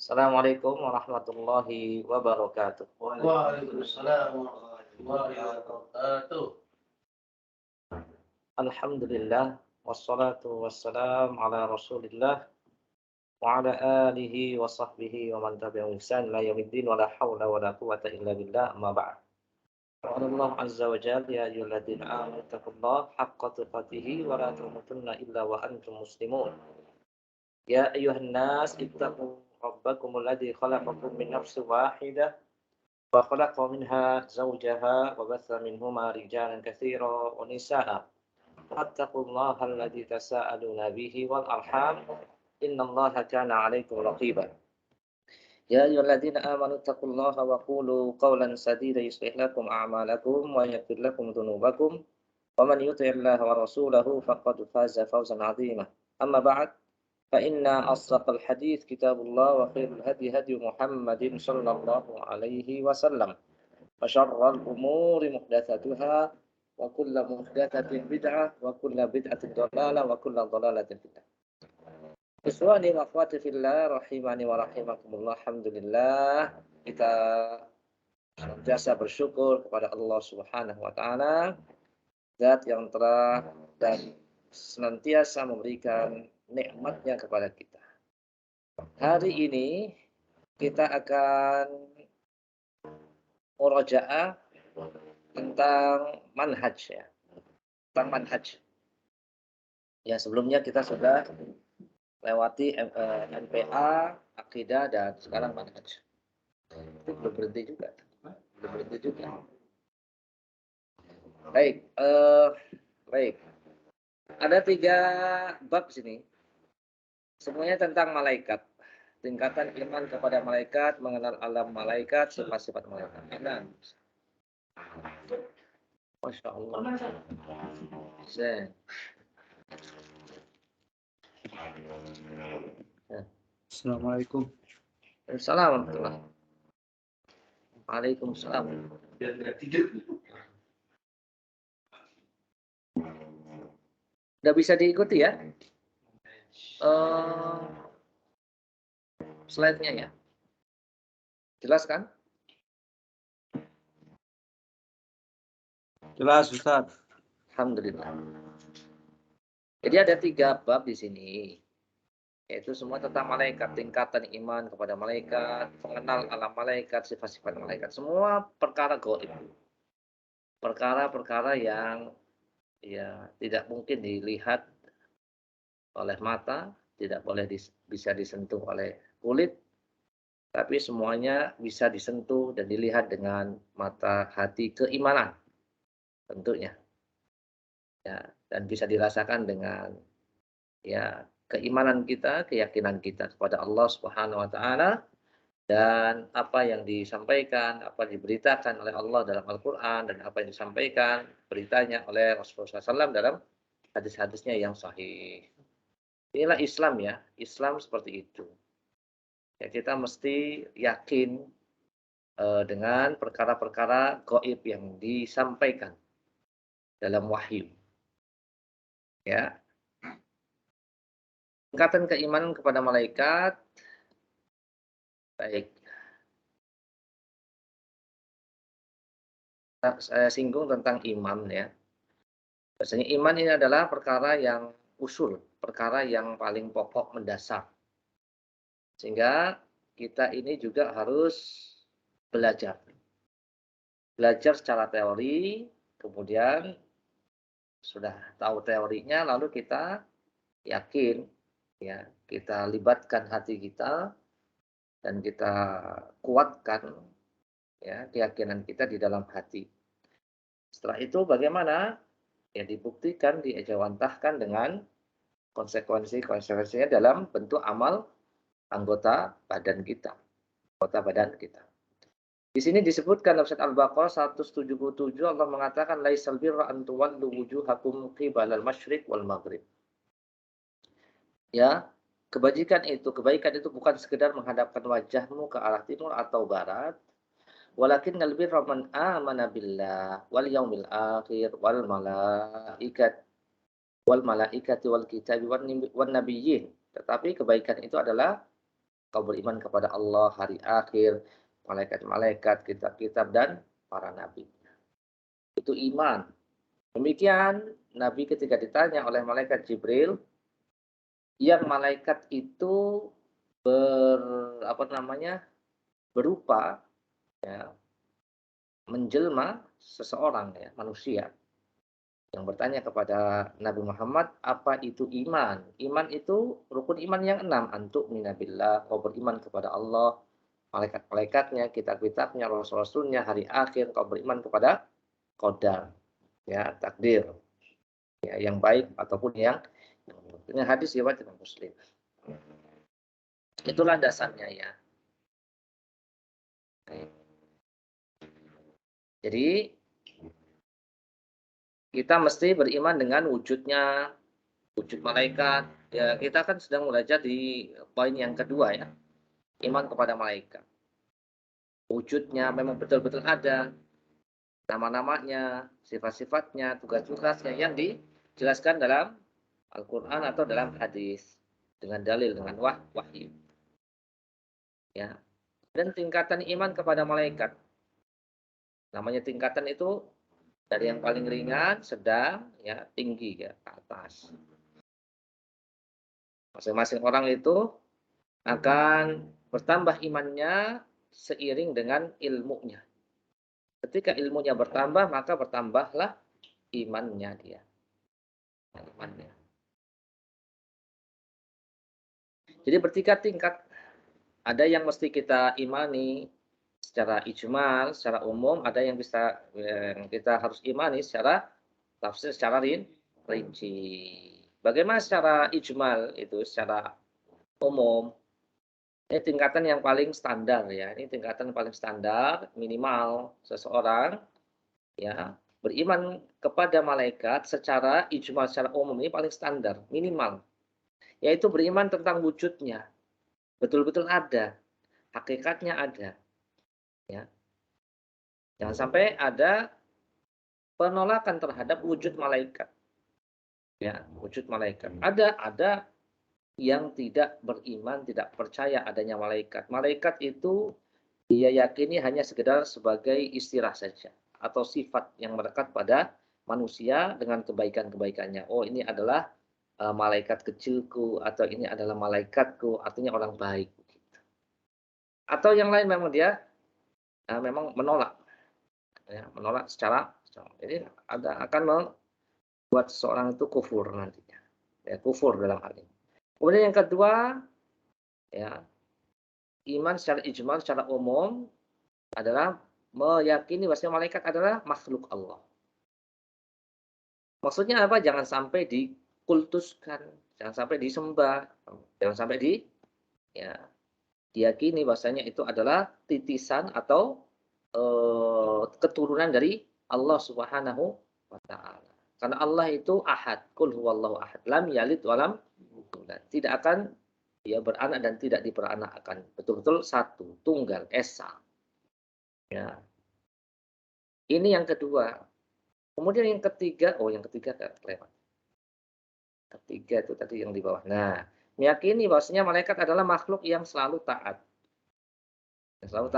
Assalamualaikum warahmatullahi wabarakatuh. Waalaikumsalam warahmatullahi wabarakatuh. Alhamdulillah wassalatu wassalam ala Rasulillah wa ala alihi wa sahbihi wa man tabi'ahum bi ihsan ila yaumiddin wa la haula wa la quwwata illa billah amma ba'd. Qala Allah azza wa jalla ya ayyuhalladzina amanu taqullaha haqqa tuqatih wa la tamutunna illa wa antum muslimun. Ya ayyuhan nas ittaqu rabbakumul ladzi khalaqakum min nafsin wahidah وخلق منها زوجها وبث منهما رجالا كثيرا ونساء واتقوا الله الذي تساءلون به والأرحام إن الله كان عليكم رقيبا يا أيها الذين آمنوا اتقوا الله وقولوا قولا سديدا يصلح لكم أعمالكم ويغفر لكم ذنوبكم ومن يطع الله ورسوله فقد فاز فوزا عظيما أما بعد فإن أصدق الحديث كتاب الله وخير الهدي هدي محمد صلى الله عليه وسلم وشر الأمور محدثاتها وكل محدثة بدعة وكل بدعة ضلالة وكل ضلالة في النار. Ikhwani wa akhwati fillah rahimani wa rahimakumullah. Alhamdulillah kita senantiasa bersyukur kepada Allah Subhanahu wa taala, zat yang telah dan senantiasa memberikan nikmatnya kepada kita. Hari ini kita akan murajaah tentang manhaj ya. Tentang manhaj. Ya, sebelumnya kita sudah lewati NPA, akidah dan sekarang manhaj. Itu belum berhenti juga. Belum berhenti juga. Baik, baik. Ada 3 bab sini. Semuanya tentang malaikat. Tingkatan iman kepada malaikat, mengenal alam malaikat, sifat-sifat malaikat. Nah, Masya Allah. Assalamualaikum. Assalamualaikum. Waalaikumsalam. Biar tidak tidur. Udah bisa diikuti ya? Slide-nya ya. Jelas kan? Jelas, Ustaz. Alhamdulillah. Jadi ada 3 bab di sini. Yaitu semua tentang malaikat, tingkatan iman kepada malaikat, mengenal alam malaikat, sifat-sifat malaikat. Semua perkara gaib. Perkara-perkara yang ya tidak mungkin dilihat oleh mata, tidak boleh bisa disentuh oleh kulit, tapi semuanya bisa disentuh dan dilihat dengan mata hati keimanan tentunya. Ya, dan bisa dirasakan dengan ya keimanan kita, keyakinan kita kepada Allah Subhanahu wa taala dan apa yang disampaikan, apa yang diberitakan oleh Allah dalam Al-Qur'an dan apa yang disampaikan beritanya oleh Rasulullah SAW dalam hadis-hadisnya yang sahih. Inilah Islam ya, Islam seperti itu. Ya, kita mesti yakin dengan perkara-perkara gaib yang disampaikan dalam wahyu. Ya. Tingkatan keimanan kepada malaikat. Baik. Saya singgung tentang iman ya. Biasanya iman ini adalah perkara yang usul, perkara yang paling pokok mendasar. Sehingga kita ini juga harus belajar. Belajar secara teori, kemudian sudah tahu teorinya, lalu kita yakin, ya, kita libatkan hati kita dan kita kuatkan ya keyakinan kita di dalam hati. Setelah itu bagaimana? Ya dibuktikan, diejawantahkan dengan konsekuensinya dalam bentuk amal anggota badan kita. Anggota badan kita. Di sini disebutkan dalam surat Al-Baqarah 177 Allah mengatakan laisal birra an tuwallu wujuhakum qibalal masyriq wal maghrib. Ya, kebaikan itu bukan sekedar menghadapkan wajahmu ke arah timur atau barat, walakin birra man amana billah wal yaumil akhir wal malaikati wal kitabi wan nabiyyin. Tetapi kebaikan itu adalah Kau beriman kepada Allah, hari akhir, malaikat-malaikat, kitab-kitab, dan para nabi. Itu iman. Demikian Nabi ketika ditanya oleh malaikat Jibril, yang malaikat itu berupa ya, menjelma seseorang ya, manusia, yang bertanya kepada Nabi Muhammad, apa itu iman? Iman itu rukun iman yang 6. Antuk minabillah, kau beriman kepada Allah, malaikat-malaikatnya, kitab-kitabnya, rasul-rasulnya, hari akhir, kau beriman kepada qadar, ya, takdir, ya, yang baik ataupun yang buruk. Hadis riwayat Imam Muslim. Itulah dasarnya ya. Jadi kita mesti beriman dengan wujudnya, wujud malaikat. Ya, kita kan sedang belajar di poin yang kedua ya. Iman kepada malaikat. Wujudnya memang betul-betul ada. Nama-namanya, sifat-sifatnya, tugas-tugasnya yang dijelaskan dalam Al-Quran atau dalam hadis. Dengan dalil, dengan wahyu. Ya. Dan tingkatan iman kepada malaikat. Namanya tingkatan itu dari yang paling ringan, sedang, ya, tinggi ya, ke atas. Masing-masing orang itu akan bertambah imannya seiring dengan ilmunya. Ketika ilmunya bertambah, maka bertambahlah imannya dia. Imannya. Jadi bertiga tingkat. Ada yang mesti kita imani secara ijmal, secara umum. Ada yang kita harus imani secara tafsir, secara rinci. Bagaimana secara ijmal itu, secara umum? Ini tingkatan yang paling standar ya. Ini tingkatan paling standar, minimal seseorang ya beriman kepada malaikat secara ijmal, secara umum, ini paling standar, minimal. Yaitu beriman tentang wujudnya. Betul-betul ada, hakikatnya ada. Ya. Jangan sampai ada penolakan terhadap wujud malaikat. Ya, wujud malaikat. Ada yang tidak beriman, tidak percaya adanya malaikat. Malaikat itu dia yakini hanya sekedar sebagai istilah saja atau sifat yang melekat pada manusia dengan kebaikan-kebaikannya. Oh, ini adalah malaikat kecilku, atau ini adalah malaikatku, artinya orang baik. Atau yang lain memang dia memang menolak, ya, menolak secara jadi akan membuat seseorang itu kufur nantinya, ya, kufur dalam hal ini. Kemudian yang kedua, ya, iman secara ijmal, secara umum adalah meyakini bahwa malaikat adalah makhluk Allah. Maksudnya apa? Jangan sampai dikultuskan, jangan sampai disembah, jangan sampai diyakini bahwasanya itu adalah titisan atau keturunan dari Allah Subhanahu wa taala. Karena Allah itu ahad, qul huwallahu ahad, lam yalid wa lam yulad. Tidak akan dia beranak dan tidak diperanakkan. Betul-betul satu, tunggal, esa. Ya. Ini yang kedua. Kemudian yang ketiga, yang ketiga lewat. Ketiga itu tadi yang di bawah. Nah, meyakini bahwasanya malaikat adalah makhluk yang selalu taat. Selalu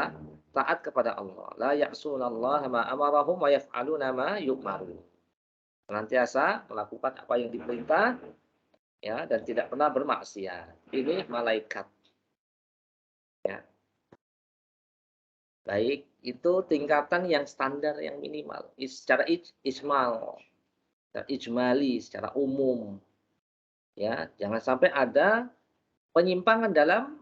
taat kepada Allah. La ya'sunallaha ma amarahum wa yaf'aluna ma yu'marun. Senantiasa melakukan apa yang diperintah ya dan tidak pernah bermaksiat. Ini malaikat. Ya. Baik, itu tingkatan yang standar yang minimal. Secara ijmal, secara ijmali, secara umum. Ya, jangan sampai ada penyimpangan dalam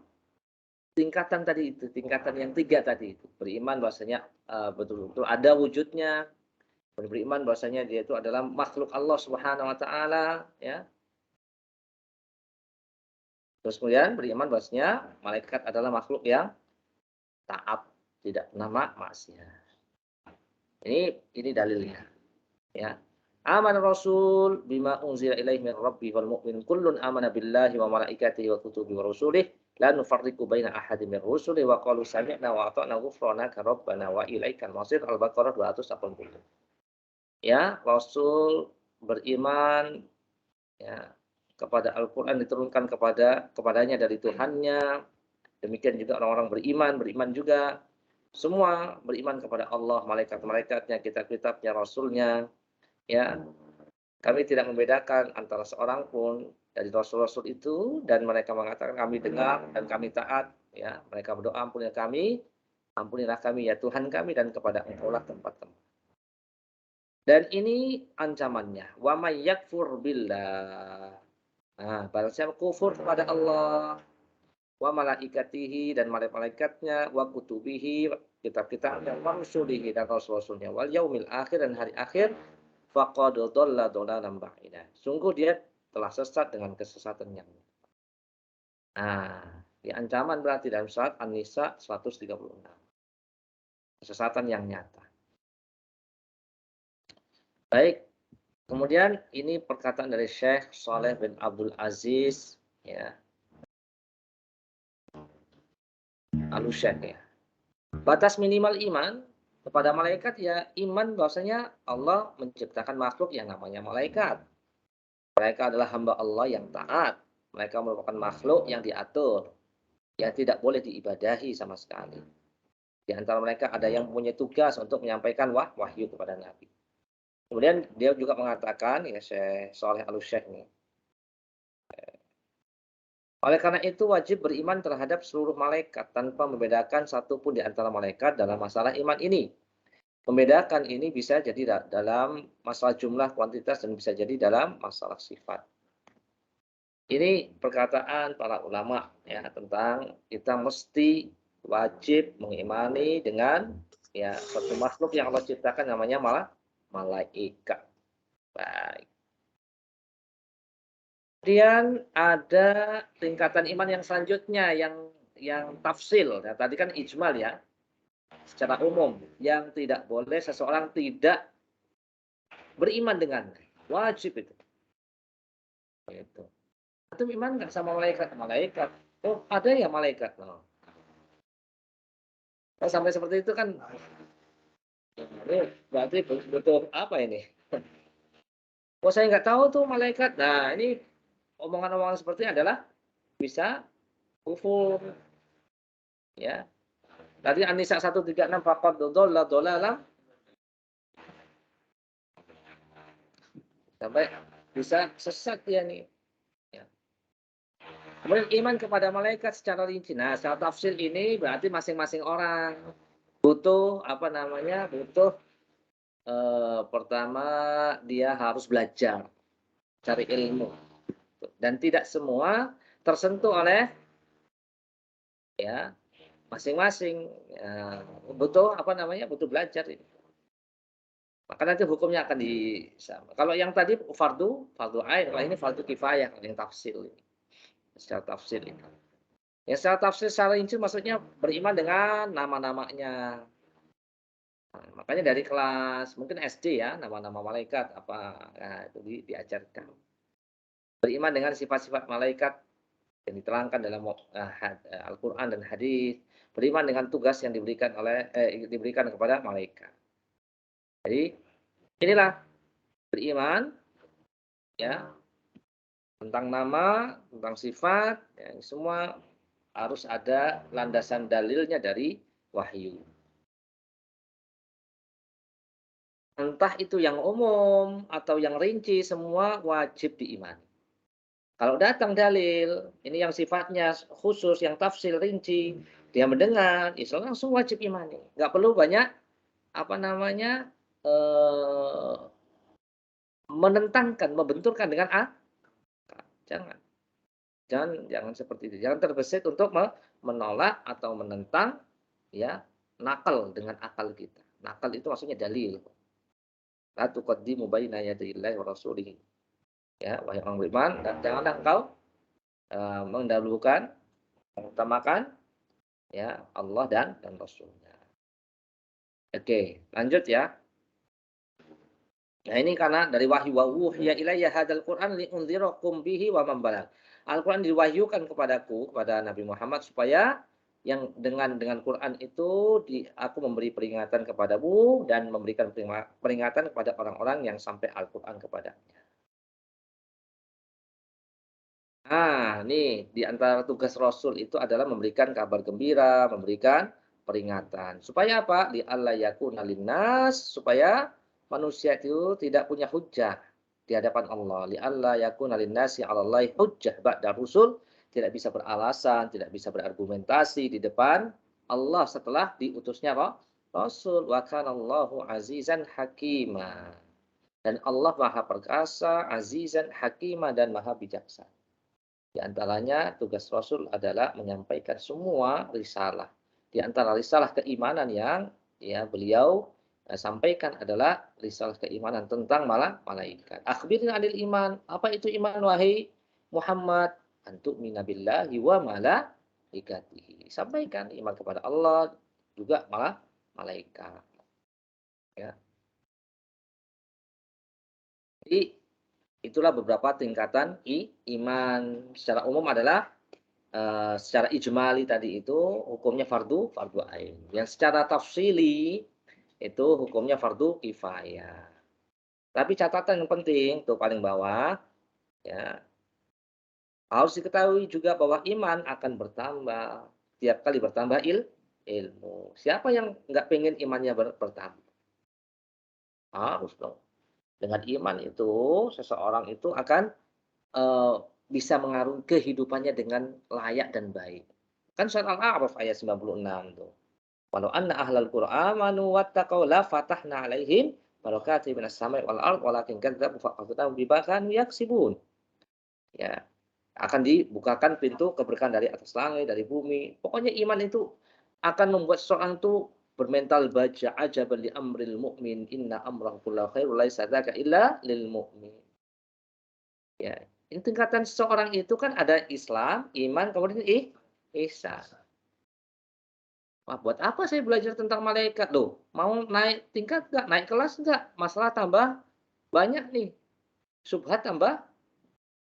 tingkatan tadi itu, tingkatan yang tiga tadi itu. Beriman bahwasanya betul-betul ada wujudnya, beriman bahwasanya dia itu adalah makhluk Allah Subhanahu wa taala, ya. Terus kemudian beriman bahwasanya malaikat adalah makhluk yang taat, tidak pernah maksiat. Ini dalilnya, ya. Aman Rasul bima unzila ilaihi min rabbi wal mu'min kullun amana billahi wa malaikatihi wa kutubihi wa rusulihi la nufarriqu baina ahadin min rusulihi wa qalu sami'na wa ata'na ghufranaka rabbana wa ilaikal masir. Al-Baqarah 280. Ya, Rasul beriman ya kepada Al-Qur'an diturunkan kepadanya dari Tuhannya, Demikian juga orang-orang beriman juga. Semua beriman kepada Allah, malaikat-malaikatnya, kitab-kitabnya, rasulnya. Ya, kami tidak membedakan antara seorang pun dari rasul-rasul itu, dan mereka mengatakan kami dengar dan kami taat. Ya, mereka berdoa ampunilah kami, ampunilah kami ya Tuhan kami, dan kepada Engkau lah tempat-tempat. Dan ini ancamannya. Wa may yakfur billah. Nah, barang siapa kufur kepada Allah, wa malaikatihi dan malaikatnya, wa kutubihi kitab-kitabnya, wa rusulihi dan rasul-rasulnya, wal yaumil akhir dan hari akhir, faqad dhalla dhalalan ba'ida. Sungguh dia telah sesat dengan kesesatan yang nyata. Nah, di ancaman berarti dalam surat An-Nisa 136. Kesesatan yang nyata. Baik, kemudian ini perkataan dari Syekh Saleh bin Abdul Aziz ya, Al-Syekh ya. Batas minimal iman kepada malaikat ya iman bahwasanya Allah menciptakan makhluk yang namanya malaikat. Mereka adalah hamba Allah yang taat. Mereka merupakan makhluk yang diatur, yang tidak boleh diibadahi sama sekali. Di antara mereka ada yang punya tugas untuk menyampaikan wahyu kepada Nabi. Kemudian dia juga mengatakan, ya Syekh Saleh Al-Syekh ini, oleh karena itu wajib beriman terhadap seluruh malaikat tanpa membedakan satupun di antara malaikat dalam masalah iman ini. Membedakan ini bisa jadi dalam masalah jumlah, kuantitas, dan bisa jadi dalam masalah sifat. Ini perkataan para ulama ya tentang kita mesti wajib mengimani dengan ya satu makhluk yang Allah ciptakan namanya malaikat. Baik. Kemudian ada tingkatan iman yang selanjutnya yang tafsil. Nah, tadi kan ijmal ya, secara umum yang tidak boleh seseorang tidak beriman dengan wajib itu. Itu. Itu iman nggak sama malaikat? Malaikat. Oh, ada ya malaikat. No. Kalau sampai seperti itu kan, ini berarti butuh apa ini? Oh, saya nggak tahu tuh malaikat. Nah, ini omongan-omongan seperti ini adalah bisa kufur. Ya. Tadi An-Nisa 136 faqad dhalla dhalalan sampai bisa sesat dia nih. Ya. Kemudian iman kepada malaikat secara rinci. Nah, secara tafsir ini berarti masing-masing orang butuh apa namanya? Butuh pertama dia harus belajar, cari ilmu. Dan tidak semua tersentuh oleh ya masing-masing ya, butuh apa namanya? Butuh belajar ini. Maka nanti hukumnya akan disama. Kalau yang tadi fardu ain, kalau ini fardu kifayah, kalau yang tafsir ini. Secara tafsir ini. Yang secara tafsir secara rinci maksudnya beriman dengan nama-namanya. Nah, makanya dari kelas mungkin SD ya, nama-nama malaikat apa nah, itu diajarkan. Beriman dengan sifat-sifat malaikat yang diterangkan dalam Al-Qur'an dan hadis. Beriman dengan tugas yang diberikan kepada malaikat. Jadi inilah beriman ya tentang nama, tentang sifat, ya, semua harus ada landasan dalilnya dari wahyu. Entah itu yang umum atau yang rinci, semua wajib diimani. Kalau datang dalil, ini yang sifatnya khusus, yang tafsir rinci, dia mendengar, itu langsung wajib imani. Nggak perlu banyak apa namanya menentangkan, membenturkan dengan jangan. Jangan seperti itu. Jangan terbesit untuk menolak atau menentang ya nakal dengan akal kita. Nakal itu maksudnya dalil. La tuqaddimu baina yadayillahi wa rasulih. Ya, wahai orang beriman, dan janganlah engkau mendahulukan, mengutamakan ya Allah dan Rasulnya. Oke, lanjut ya. Nah, ini karena dari wahyu wa uhiya ilayya hadzal Qur'an liunzirakum bihi wa man balagh. Al-Qur'an diwahyukan kepadaku, kepada Nabi Muhammad supaya yang dengan Quran itu aku memberi peringatan kepadamu dan memberikan peringatan kepada orang-orang yang sampai Al-Qur'an kepadanya. Nih di antara tugas Rasul itu adalah memberikan kabar gembira, memberikan peringatan. Supaya apa? Li'alla yakuna linnas, supaya manusia itu tidak punya hujah di hadapan Allah. Li'alla yakuna linnasi 'alallahi hujjah ba'da rusul, tidak bisa beralasan, tidak bisa berargumentasi di depan Allah setelah diutusnya Rasul. Wa kanallahu azizan hakima. Dan Allah Maha Perkasa, azizan hakima dan Maha bijaksana. Di antaranya tugas Rasul adalah menyampaikan semua risalah. Di antara risalah keimanan yang beliau sampaikan adalah risalah keimanan tentang malaikat. Akhbirna anil iman. Apa itu iman wahai Muhammad? Antuk minabillahi wa malaikatihi. Sampaikan iman kepada Allah juga malaikat. Ya. Jadi itulah beberapa tingkatan iman. Secara umum adalah secara ijmali tadi itu hukumnya fardu ain. Yang secara tafsili itu hukumnya fardu kifayah. Tapi catatan yang penting tuh paling bawah ya. Harus diketahui juga bahwa iman akan bertambah tiap kali bertambah ilmu. Siapa yang nggak pengen imannya bertambah? Harus dong. Dengan iman itu seseorang itu akan bisa mengarungi kehidupannya dengan layak dan baik. Kan surat Al-A'raf ayat 96 tuh. Walau anna ahlal qura amanu wattaqau la fatahna 'alaihim barakatim minas sama'i wal ard walakin kadzdzabu fa'akhadnahum bima kanu yaksibun. Ya, akan dibukakan pintu keberkahan dari atas langit, dari bumi. Pokoknya iman itu akan membuat seseorang itu bermental baja ajaban li amril mu'min inna amrahu kullahu khair wa laisa dzaka illa lil mu'min. Ya, ini tingkatan seseorang itu kan ada Islam, iman, kemudian ihsan. Wah, buat apa saya belajar tentang malaikat? Loh, mau naik tingkat nggak? Naik kelas nggak? Masalah tambah banyak nih. Syubhat tambah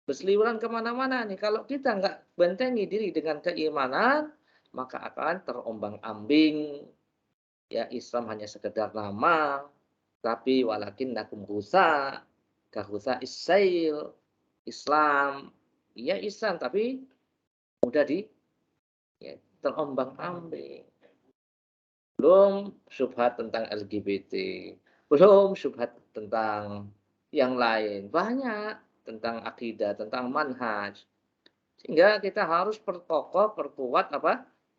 berseliweran kemana-mana nih. Kalau kita nggak bentengi diri dengan keimanan, maka akan terombang-ambing. Ya, Islam hanya sekedar nama, tapi walakin nakum gusa, kahusa isail. Islam, iya Islam, tapi mudah terombang-ambing. Belum syubhat tentang LGBT, belum syubhat tentang yang lain, banyak tentang akidah, tentang manhaj. Sehingga kita harus perkokoh, perkuat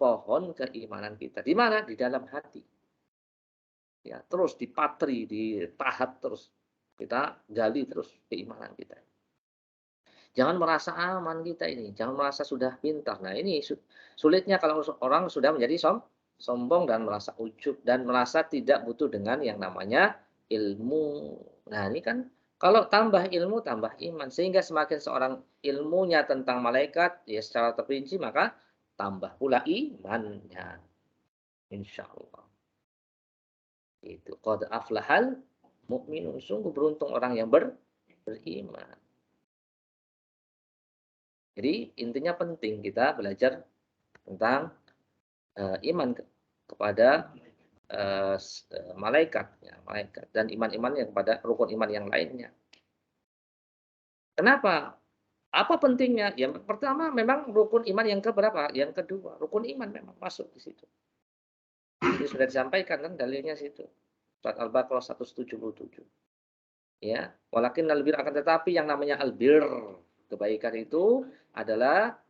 pohon keimanan kita. Di mana? Di dalam hati. Ya, terus dipatri, ditahat terus. Kita gali terus keimanan kita. Jangan merasa aman kita ini, jangan merasa sudah pintar. Nah, ini sulitnya kalau orang sudah menjadi sombong dan merasa ujub dan merasa tidak butuh dengan yang namanya ilmu. Nah, ini kan kalau tambah ilmu tambah iman, sehingga semakin seorang ilmunya tentang malaikat ya secara terperinci maka tambah pula imannya. Insyaallah. Itu qad aflahal mukminun, sungguh beruntung orang yang beriman. Jadi intinya penting kita belajar tentang iman kepada malaikat, ya, malaikat dan iman-iman yang kepada rukun iman yang lainnya. Kenapa? Apa pentingnya? Yang pertama memang rukun iman yang keberapa? Yang kedua, rukun iman memang masuk di situ. Jadi sudah disampaikan kan dalilnya situ. Surat Al-Baqarah 177. Ya, walakin albir akan tetapi yang namanya albir, kebaikan itu adalah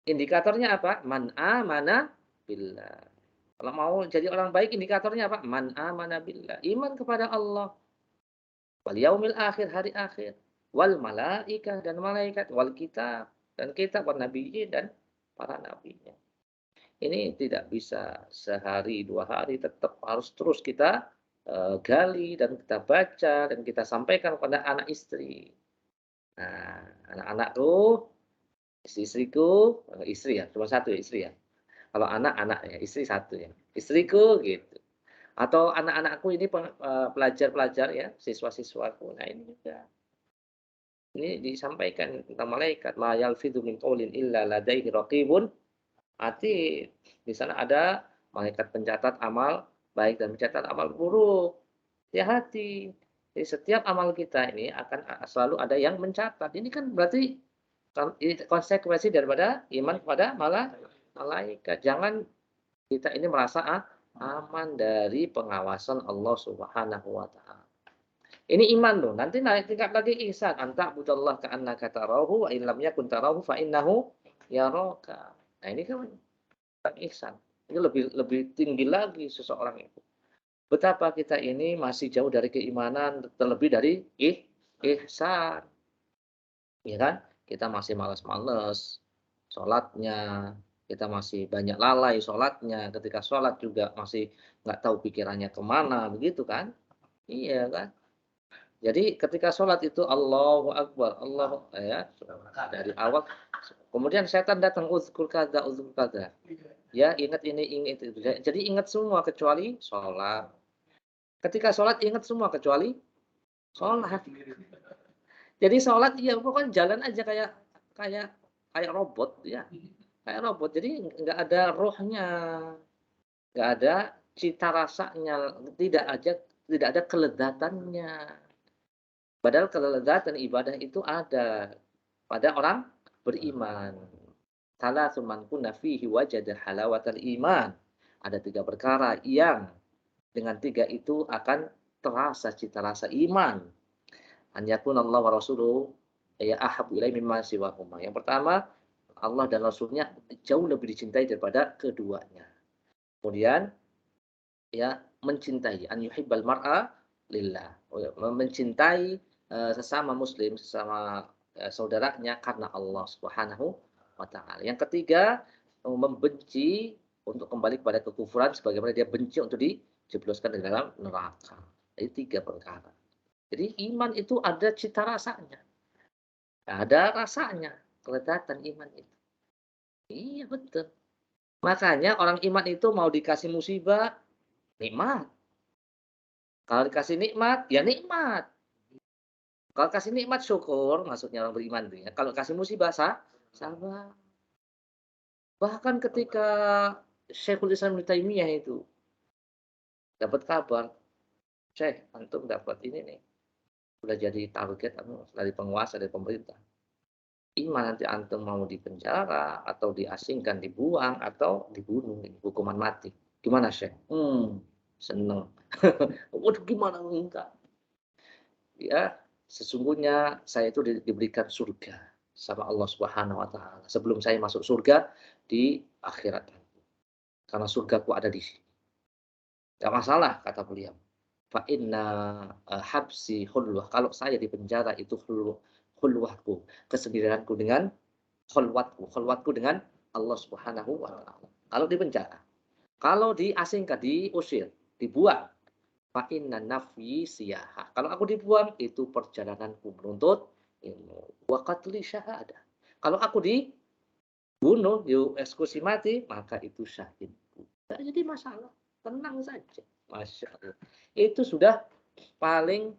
indikatornya apa? Man amana billah. Kalau mau jadi orang baik indikatornya apa? Man amana billah. Iman kepada Allah. Wal yaumil akhir, hari akhir. Wal malaikah dan malaikat. Wal kitab dan kitab. Wal nabiyyin dan para nabinya. Ini tidak bisa sehari, 2 hari. Tetap harus terus kita gali dan kita baca dan kita sampaikan kepada anak istri. Nah, anak-anakku, istri-istriku, istri ya, cuma satu ya, istri ya. Kalau anak-anak ya, istri satu ya. Istriku gitu. Atau anak-anakku ini pelajar-pelajar ya, siswa-siswaku. Nah, ini juga. Ini disampaikan tentang malaikat, ma yalfidhu min qaulin illa ladaihi raqibun atid. Di sana ada malaikat pencatat amal baik dan pencatat amal buruk. Hati-hati. Jadi setiap amal kita ini akan selalu ada yang mencatat. Ini kan berarti konsekuensi daripada iman kepada malaikat. Jangan kita ini merasa aman dari pengawasan Allah Subhanahu wa taala. Ini iman loh. Nanti naik tingkat lagi ihsan. Anta budallah ka'annaka tarahu wa illam yakun tarahu fa innahu yaraka. Nah, ini kan ihsan. Ini lebih tinggi lagi seseorang itu. Betapa kita ini masih jauh dari keimanan, terlebih dari ihsan. Ya kan? Kita masih malas-malas sholatnya, kita masih banyak lalai sholatnya, ketika sholat juga masih nggak tahu pikirannya kemana, begitu kan? Iya kan? Jadi ketika sholat itu Allahu Akbar, Allah ya dari awal. Kemudian setan datang uzkur kada. Ya ingat ini ingat itu. Jadi ingat semua kecuali sholat. Ketika sholat ingat semua kecuali sholat. Jadi sholat ya pokoknya jalan aja kayak robot ya, kayak robot. Jadi nggak ada rohnya, nggak ada cita rasanya, tidak ada kelezatannya. Padahal kelezatan ibadah itu ada pada orang beriman. Salatsun man kunna fihi wajada halawatal iman. Ada 3 perkara yang dengan 3 itu akan terasa cita rasa iman. An yakunallahu wa rasuluhu ya ahabbu ilaihi mimma siwahuma. Yang pertama, Allah dan Rasulnya jauh lebih dicintai daripada keduanya. Kemudian ya mencintai, an yuhibbal mar'a lillah. Mencintai sesama muslim, sesama saudaranya karena Allah Subhanahu wa taala. Yang ketiga, membenci untuk kembali kepada kekufuran sebagaimana dia benci untuk dijebloskan di dalam neraka. Jadi 3 perkara. Jadi iman itu ada cita rasanya. Ada rasanya, kelezatan iman itu. Iya betul. Makanya orang iman itu mau dikasih musibah, nikmat. Kalau dikasih nikmat, ya nikmat. Kalau kasih nikmat syukur, maksudnya orang beriman itu ya. Kalau kasih musibah sabar. Bahkan ketika Syekhul Islam Ibnu Taimiyah itu dapat kabar, Syekh, antum dapat ini nih. Sudah jadi target dari penguasa, dari pemerintah. Iman nanti antum mau dipenjara atau diasingkan, dibuang atau dibunuh, hukuman mati. Gimana, Syekh? Seneng. Waduh, gimana enggak? Ya, sesungguhnya saya itu diberikan surga sama Allah Subhanahu wa taala sebelum saya masuk surga di akhirat. Karena surgaku ada di sini. Enggak masalah kata beliau. Fa inna habsi khulwah. Kalau saya di penjara itu khulwahku, kesendirianku dengan khulwatku dengan Allah Subhanahu wa taala. Kalau di penjara. Kalau diasingkan, diusir, dibuang, fa inna nafyi siyaha. Kalau aku dibuang itu perjalananku menuntut ilmu. Wa qatli syahadah. Kalau aku dibunuh, dieksekusi mati, maka itu syahidku. Tidak jadi masalah, tenang saja. Masya Allah. Itu sudah paling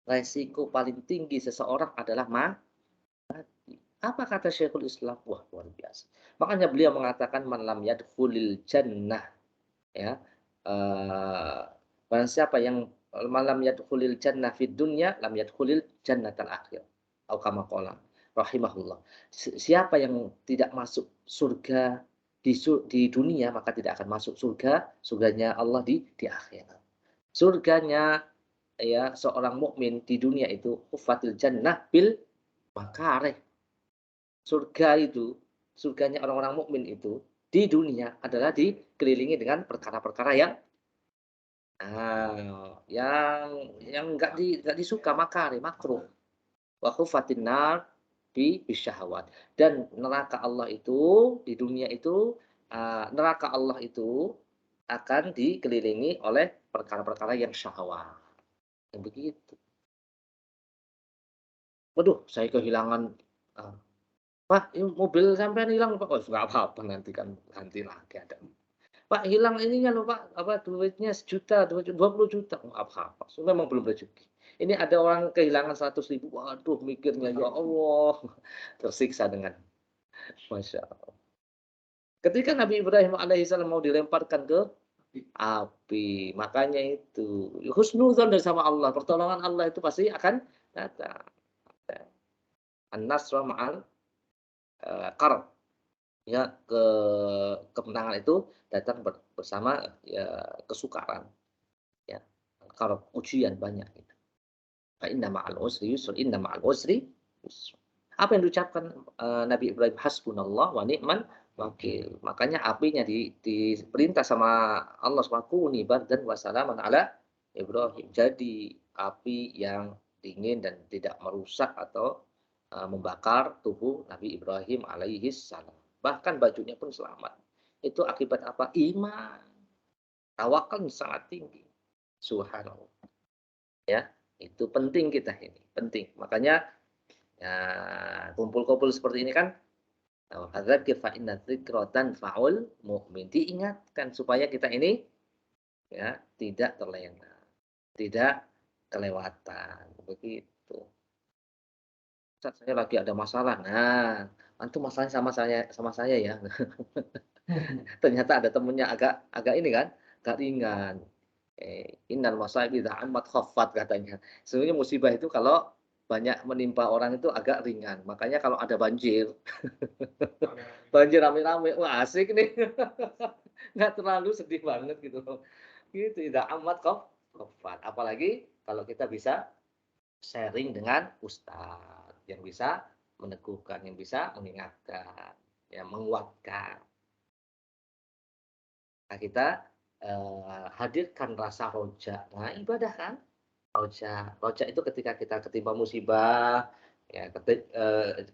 resiko paling tinggi seseorang adalah mati. Apa kata Syekhul Islam? Wah, luar biasa. Makanya beliau mengatakan man lam yadkhulil jannah ya. Barang siapa yang malam yadkhulil jannah fid dunya lam yadkhulil jannatal akhir. Atau kama qala rahimahullah. Siapa yang tidak masuk surga di dunia maka tidak akan masuk surganya Allah di akhirat. Surganya ya seorang mukmin di dunia itu hufatil jannah bil makarih. Surganya orang-orang mukmin itu di dunia adalah dikelilingi dengan perkara-perkara yang enggak disuka, makruh. Wa khufatin nar bisyahawat. Dan neraka Allah itu di dunia itu neraka Allah itu akan dikelilingi oleh perkara-perkara yang syahwat. Yang begitu. Waduh, saya kehilangan Pak, ini mobil sampean hilang, Pak. Oh, enggak apa-apa nanti lagi ada. Pak, hilang ininya loh, Pak. Duitnya 1 juta, 20 juta. Oh, apa-apa. So, memang belum rezeki. Ini ada orang kehilangan 100.000. Waduh, mikirnya ya Allah. Tersiksa dengan Masya Allah. Ketika Nabi Ibrahim alaihissalam mau dilemparkan ke api, makanya itu husnuzon dari sama Allah. Pertolongan Allah itu pasti akan datang. An-nasra ma'al qarb. Ya, kemenangan itu datang bersama ya kesukaran, ya. Qarb, ujian banyak gitu. Fa inna ma'al usri yusra, inna ma'al usri yusra. Apa yang diucapkan Nabi Ibrahim, hasbunallah wa ni'mal wakil. Makanya apinya diperintah sama Allah SWT, kuni bardan wa salaman ala Ibrahim. Jadi api yang dingin dan tidak merusak atau membakar tubuh Nabi Ibrahim alaihi salam. Bahkan bajunya pun selamat. Itu akibat apa? Iman. Tawakal sangat tinggi. Subhanallah. Ya, itu penting kita ini, penting. Makanya ya, kumpul-kumpul seperti ini kan, fadzakir fa inna dzikra tanfa'ul mu'min. Diingatkan supaya kita ini ya tidak terlena, tidak kelewatan. Begitu. Ustaz, saya lagi ada masalah. Nah, antum masalahnya sama saya ya. Ternyata ada temennya agak ini kan, agak ringan. Innal masaib idza ammat khaffat katanya. Sebenarnya musibah itu kalau banyak menimpa orang itu agak ringan. Makanya kalau ada banjir, banjir rame-rame, wah asik nih. Nggak terlalu sedih banget gitu. Gitu, idza ammat khaffat. Apalagi kalau kita bisa sharing dengan ustadz yang bisa meneguhkan, yang bisa mengingatkan, yang menguatkan. Nah, kita hadirkan rasa roja. Nah, ibadah kan? Roja. Roja itu ketika kita ketimpa musibah, ya,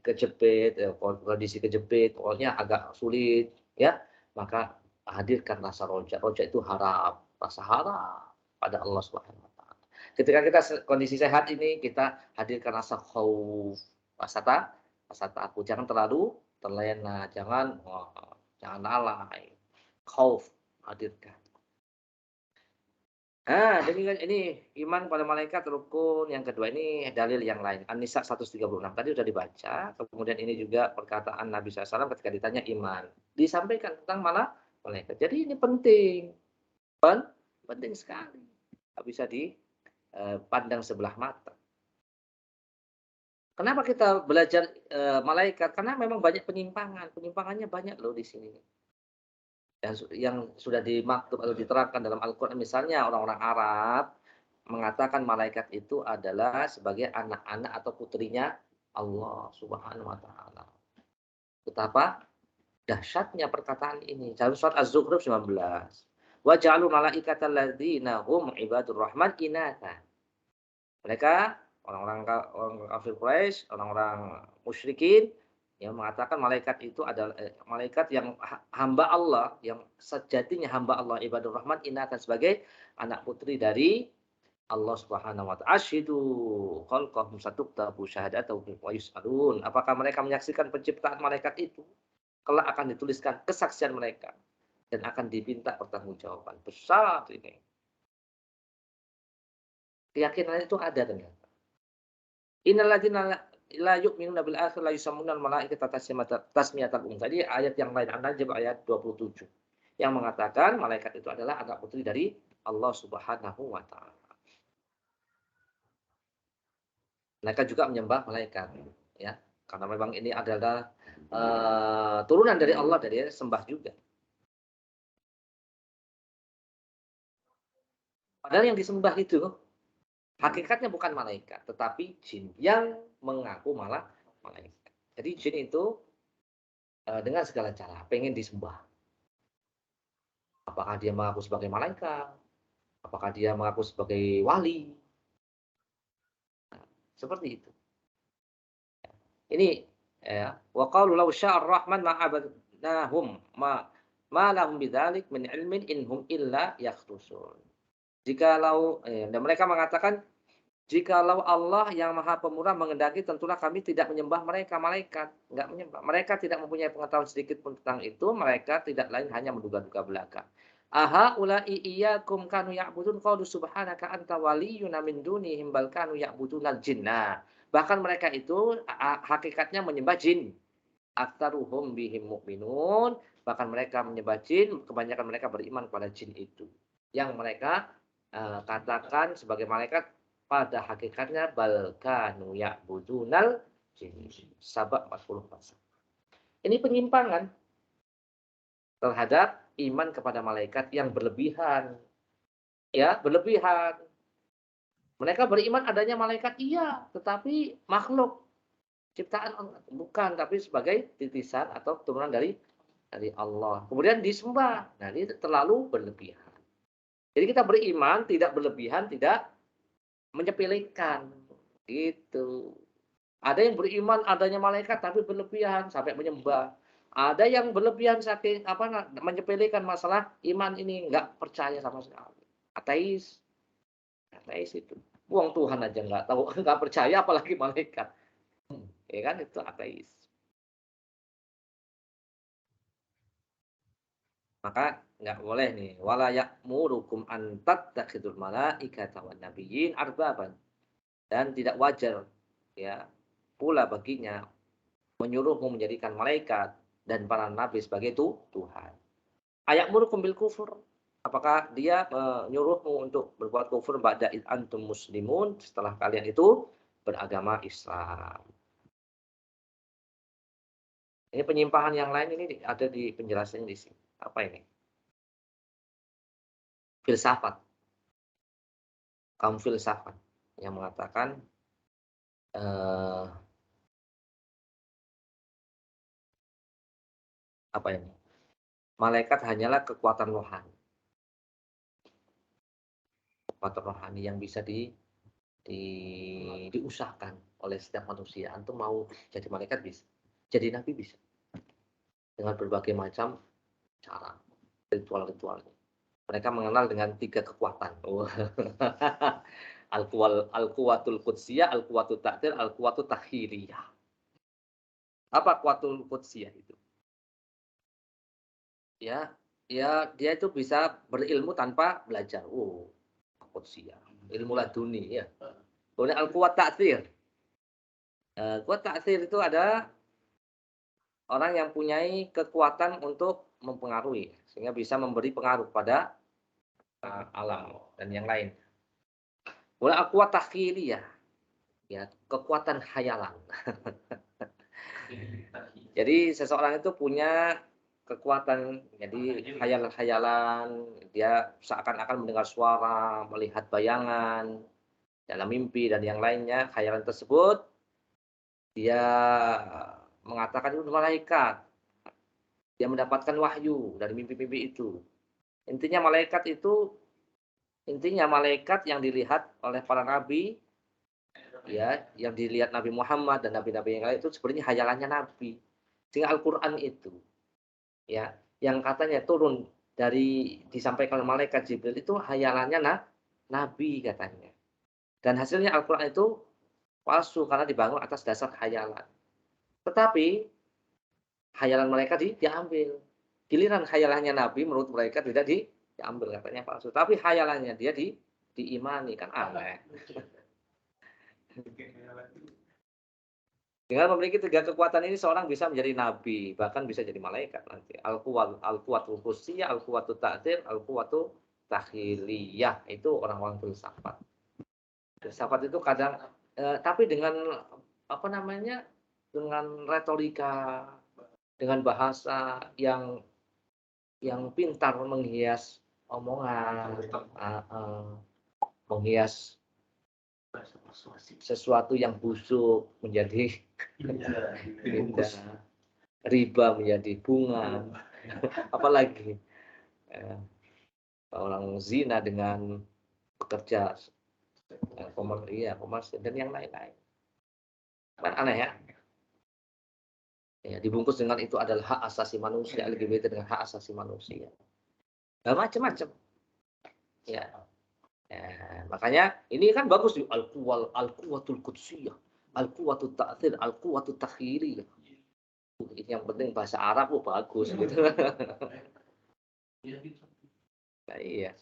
kejepit, kondisi kejepit, pokoknya agak sulit, ya, maka hadirkan rasa roja. Roja itu harap, rasa harap pada Allah Subhanahu wa taala. Ketika kita kondisi sehat ini, kita hadirkan rasa khauf, rasa takut. Jangan terlalu terlena, jangan lalai. Khauf hadirkan. Demikian ini iman pada malaikat rukun yang kedua, ini dalil yang lain. An-Nisa 136 tadi sudah dibaca. Kemudian ini juga perkataan Nabi SAW ketika ditanya iman. Disampaikan tentang malaikat. Jadi ini penting. Penting sekali. Tidak bisa dipandang sebelah mata. Kenapa kita belajar malaikat? Karena memang banyak penyimpangan. Penyimpangannya banyak loh di sini. Yang sudah dimaktub atau diterapkan dalam Al-Quran, misalnya orang-orang Arab mengatakan malaikat itu adalah sebagai anak-anak atau putrinya Allah Subhanahu wa taala. Betapa dahsyatnya perkataan ini. Dalam surat Az-Zukhruf 19. Wa ja'alu malaikatal ladzina hum ibadur rahman inatha. Mereka orang kafir Quraisy, orang-orang musyrikin yang mengatakan malaikat itu adalah malaikat yang hamba Allah, yang sejatinya hamba Allah, ibadur rahman inatan, sebagai anak putri dari Allah Subhanahu wa ta'ala. Asyhadu khalqahum satuktabu syahadatuhum wa yus'alun. Apakah mereka menyaksikan penciptaan malaikat itu? Kelak akan dituliskan kesaksian mereka dan akan diminta pertanggungjawaban. Besar ini. Keyakinan itu ada ternyata. Innal ladzina la yu'minuna bil akhir la yusammuna al malaikata tasmiyatal unsa. Tadi ayat yang lain, An-Najm ayat 27, yang mengatakan malaikat itu adalah anak putri dari Allah Subhanahu wa taala. Mereka juga menyembah malaikat, ya. Karena memang ini adalah turunan dari Allah, dari sembah juga. Padahal yang disembah itu hakikatnya bukan malaikat, tetapi jin yang mengaku malah malaikat. Jadi jin itu dengan segala cara pengen disembah. Apakah dia mengaku sebagai malaikat? Apakah dia mengaku sebagai wali? Nah, seperti itu. Ini ya, wa qalu law syaa'a ar-rahman ma abadnahum ma lahum bidzalik min ilmin inhum illa yakhrusun. Dan mereka mengatakan, jikalau Allah yang Maha Pemurah menghendaki, tentulah kami tidak menyembah mereka, malaikat. Enggak menyembah. Mereka tidak mempunyai pengetahuan sedikit pun tentang itu. Mereka tidak lain hanya menduga-duga belaka. Aha ulai iyyakum kanu ya'budun qalu subhanaka anta waliyyuna min dunihim bal kanu ya'budunal jinna. Bahkan mereka itu hakikatnya menyembah jin. Aktaruhum bihim mu'minun. Bahkan mereka menyembah jin, kebanyakan mereka beriman kepada jin itu. Yang mereka katakan sebagai malaikat, pada hakikatnya bal kanu ya'budunal jin. Saba 44. Ini penyimpangan terhadap iman kepada malaikat yang berlebihan. Ya, berlebihan. Mereka beriman adanya malaikat, iya, tetapi makhluk ciptaan Allah. Bukan, tapi sebagai titisan atau keturunan dari Allah. Kemudian disembah. Nah, ini terlalu berlebihan. Jadi kita beriman tidak berlebihan, tidak menyepelekan. Gitu. Ada yang beriman adanya malaikat tapi berlebihan sampai menyembah. Ada yang berlebihan saking menyepelekan masalah iman ini, nggak percaya sama sekali. Ateis. Ateis itu. Wong Tuhan aja nggak tahu, nggak percaya apalagi malaikat. Ya kan, itu ateis. Maka nggak boleh nih. Wala ya'murukum an tattakhidul malaikata wan nabiyyin arbaban. Dan tidak wajar ya pula baginya menyuruhmu menjadikan malaikat dan para nabi sebagai Tuhan. Aya'murukum bil kufur. Apakah dia menyuruhmu untuk berbuat kufur ba'da id antum muslimun setelah kalian itu beragama Islam. Ini penyimpangan yang lain ini ada di penjelasannya di sini. Apa ini? Filsafat. Kaum filsafat yang mengatakan apa ini? Malaikat hanyalah kekuatan rohani. Kekuatan rohani yang bisa diusahakan oleh setiap manusia. Antum mau jadi malaikat bisa, jadi nabi bisa. Dengan berbagai macam cara, ritual-ritualnya. Mereka mengenal dengan 3 kekuatan. Al-quwatul qudsiyah, al-quwatul ta'tir, al-quwatul takhiriyah. Apa quwatul qudsiyah itu? Ya, dia itu bisa berilmu tanpa belajar. Qudsiyah, ilmu laduni ya. Kemudian al-quwat ta'tir. Quwat ta'tir itu ada orang yang punyai kekuatan untuk mempengaruhi sehingga bisa memberi pengaruh pada alam dan yang lain. Kemudian al-quwat takhiriyah. Ya, kekuatan khayalan. Jadi seseorang itu punya kekuatan, jadi khayalan-khayalan, dia seakan-akan mendengar suara, melihat bayangan dalam mimpi dan yang lainnya. Khayalan tersebut dia mengatakan itu malaikat. Dia mendapatkan wahyu dari mimpi-mimpi itu. Intinya malaikat yang dilihat oleh para nabi, ya, yang dilihat Nabi Muhammad dan nabi-nabi yang lain itu sebenarnya khayalannya nabi. Sehingga Al-Qur'an itu ya, yang katanya turun dari disampaikan oleh malaikat Jibril itu khayalannya nabi katanya. Dan hasilnya Al-Qur'an itu palsu karena dibangun atas dasar khayalan. Tetapi khayalan mereka diambil. Giliran khayalannya nabi menurut mereka tidak diambil, katanya palsu. Tapi khayalannya dia diimani, kan aneh. Dengan memiliki 3 kekuatan ini seorang bisa menjadi nabi, bahkan bisa jadi malaikat nanti. Al-quwatul qudsiyah, al-quwatul ta'tir, al-quwatul takhiliyah. Itu orang-orang filsafat. Filsafat itu kadang tapi dengan dengan retorika, dengan bahasa yang pintar menghias omongan, menghias sesuatu yang busuk menjadi indah, riba menjadi bunga, apalagi orang zina dengan bekerja komersil dan yang lain-lain. Kan aneh ya? Ya, dibungkus dengan itu adalah hak asasi manusia, LGBT dengan hak asasi manusia. Nah, macam-macam. Ya. Makanya ini kan bagus di al-quwatul qudsiyah, al-quwatul ta'tir, al-quwatul takhiriyah. Ini yang penting bahasa Arab bagus gitu. Nah, iya.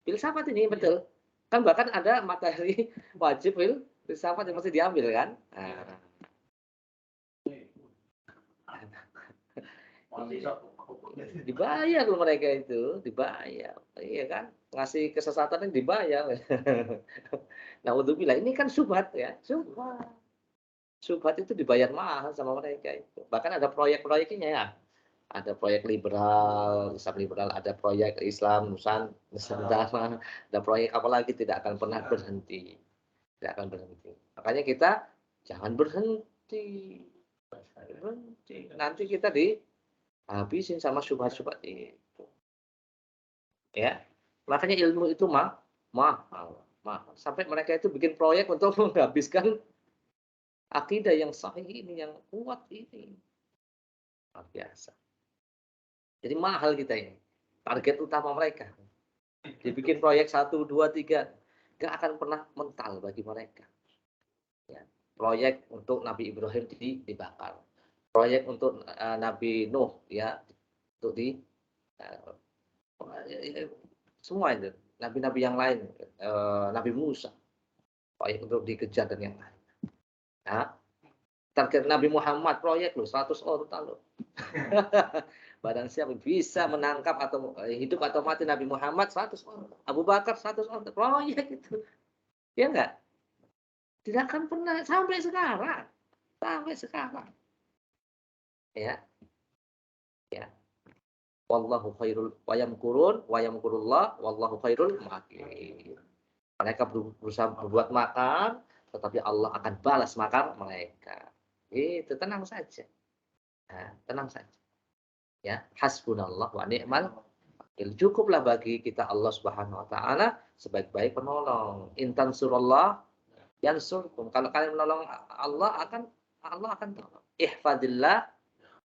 Filsafat ini betul. Kan bahkan ada materi wajib filsafat yang mesti diambil kan? Nah. Dibayar loh mereka itu, dibayar. Iya kan? Ngasih kesesatan yang dibayar. Nah, untuk bilang ini kan syubhat ya, syubhat. Syubhat itu dibayar mahal sama mereka itu. Bahkan ada proyek-proyeknya ya. Ada proyek liberal, Islam liberal, ada proyek Islam Nusantara, ada proyek apalagi tidak akan pernah berhenti. Tidak akan berhenti. Makanya kita jangan berhenti. Berhenti. Nanti kita dihabisin sama syubhat-syubhat itu. Ya. Makanya ilmu itu mahal. Sampai mereka itu bikin proyek untuk menghabiskan akidah yang sahih ini, yang kuat ini. Luar biasa. Jadi mahal kita ini. Target utama mereka. Dibikin proyek 1, 2, 3. Gak akan pernah mental bagi mereka. Ya. Proyek untuk Nabi Ibrahim dibakar. Proyek untuk Nabi Nuh ya, untuk semua itu. Nabi-nabi yang lain. Nabi Musa. Proyek untuk dikejar dan yang lain. Nah, target Nabi Muhammad proyek loh 100 orang loh. Barang siapa bisa menangkap atau hidup atau mati Nabi Muhammad 100 orang. Abu Bakar 100 orang. Proyek itu. Ya enggak? Tidak akan pernah sampai sekarang. Sampai sekarang. Ya. Ya. Wallahu khairul wa yamkurullah wallahu khairul makirin. Mereka berusaha berbuat makar, tetapi Allah akan balas makar mereka. Itu tenang saja. Nah, tenang saja. Ya, hasbunallah wa ni'mal wakil. Cukuplah bagi kita Allah Subhanahu wa taala sebaik-baik penolong. Intan surallah yansurkum. Kalau kalian menolong Allah akan tolong. Ihfadillah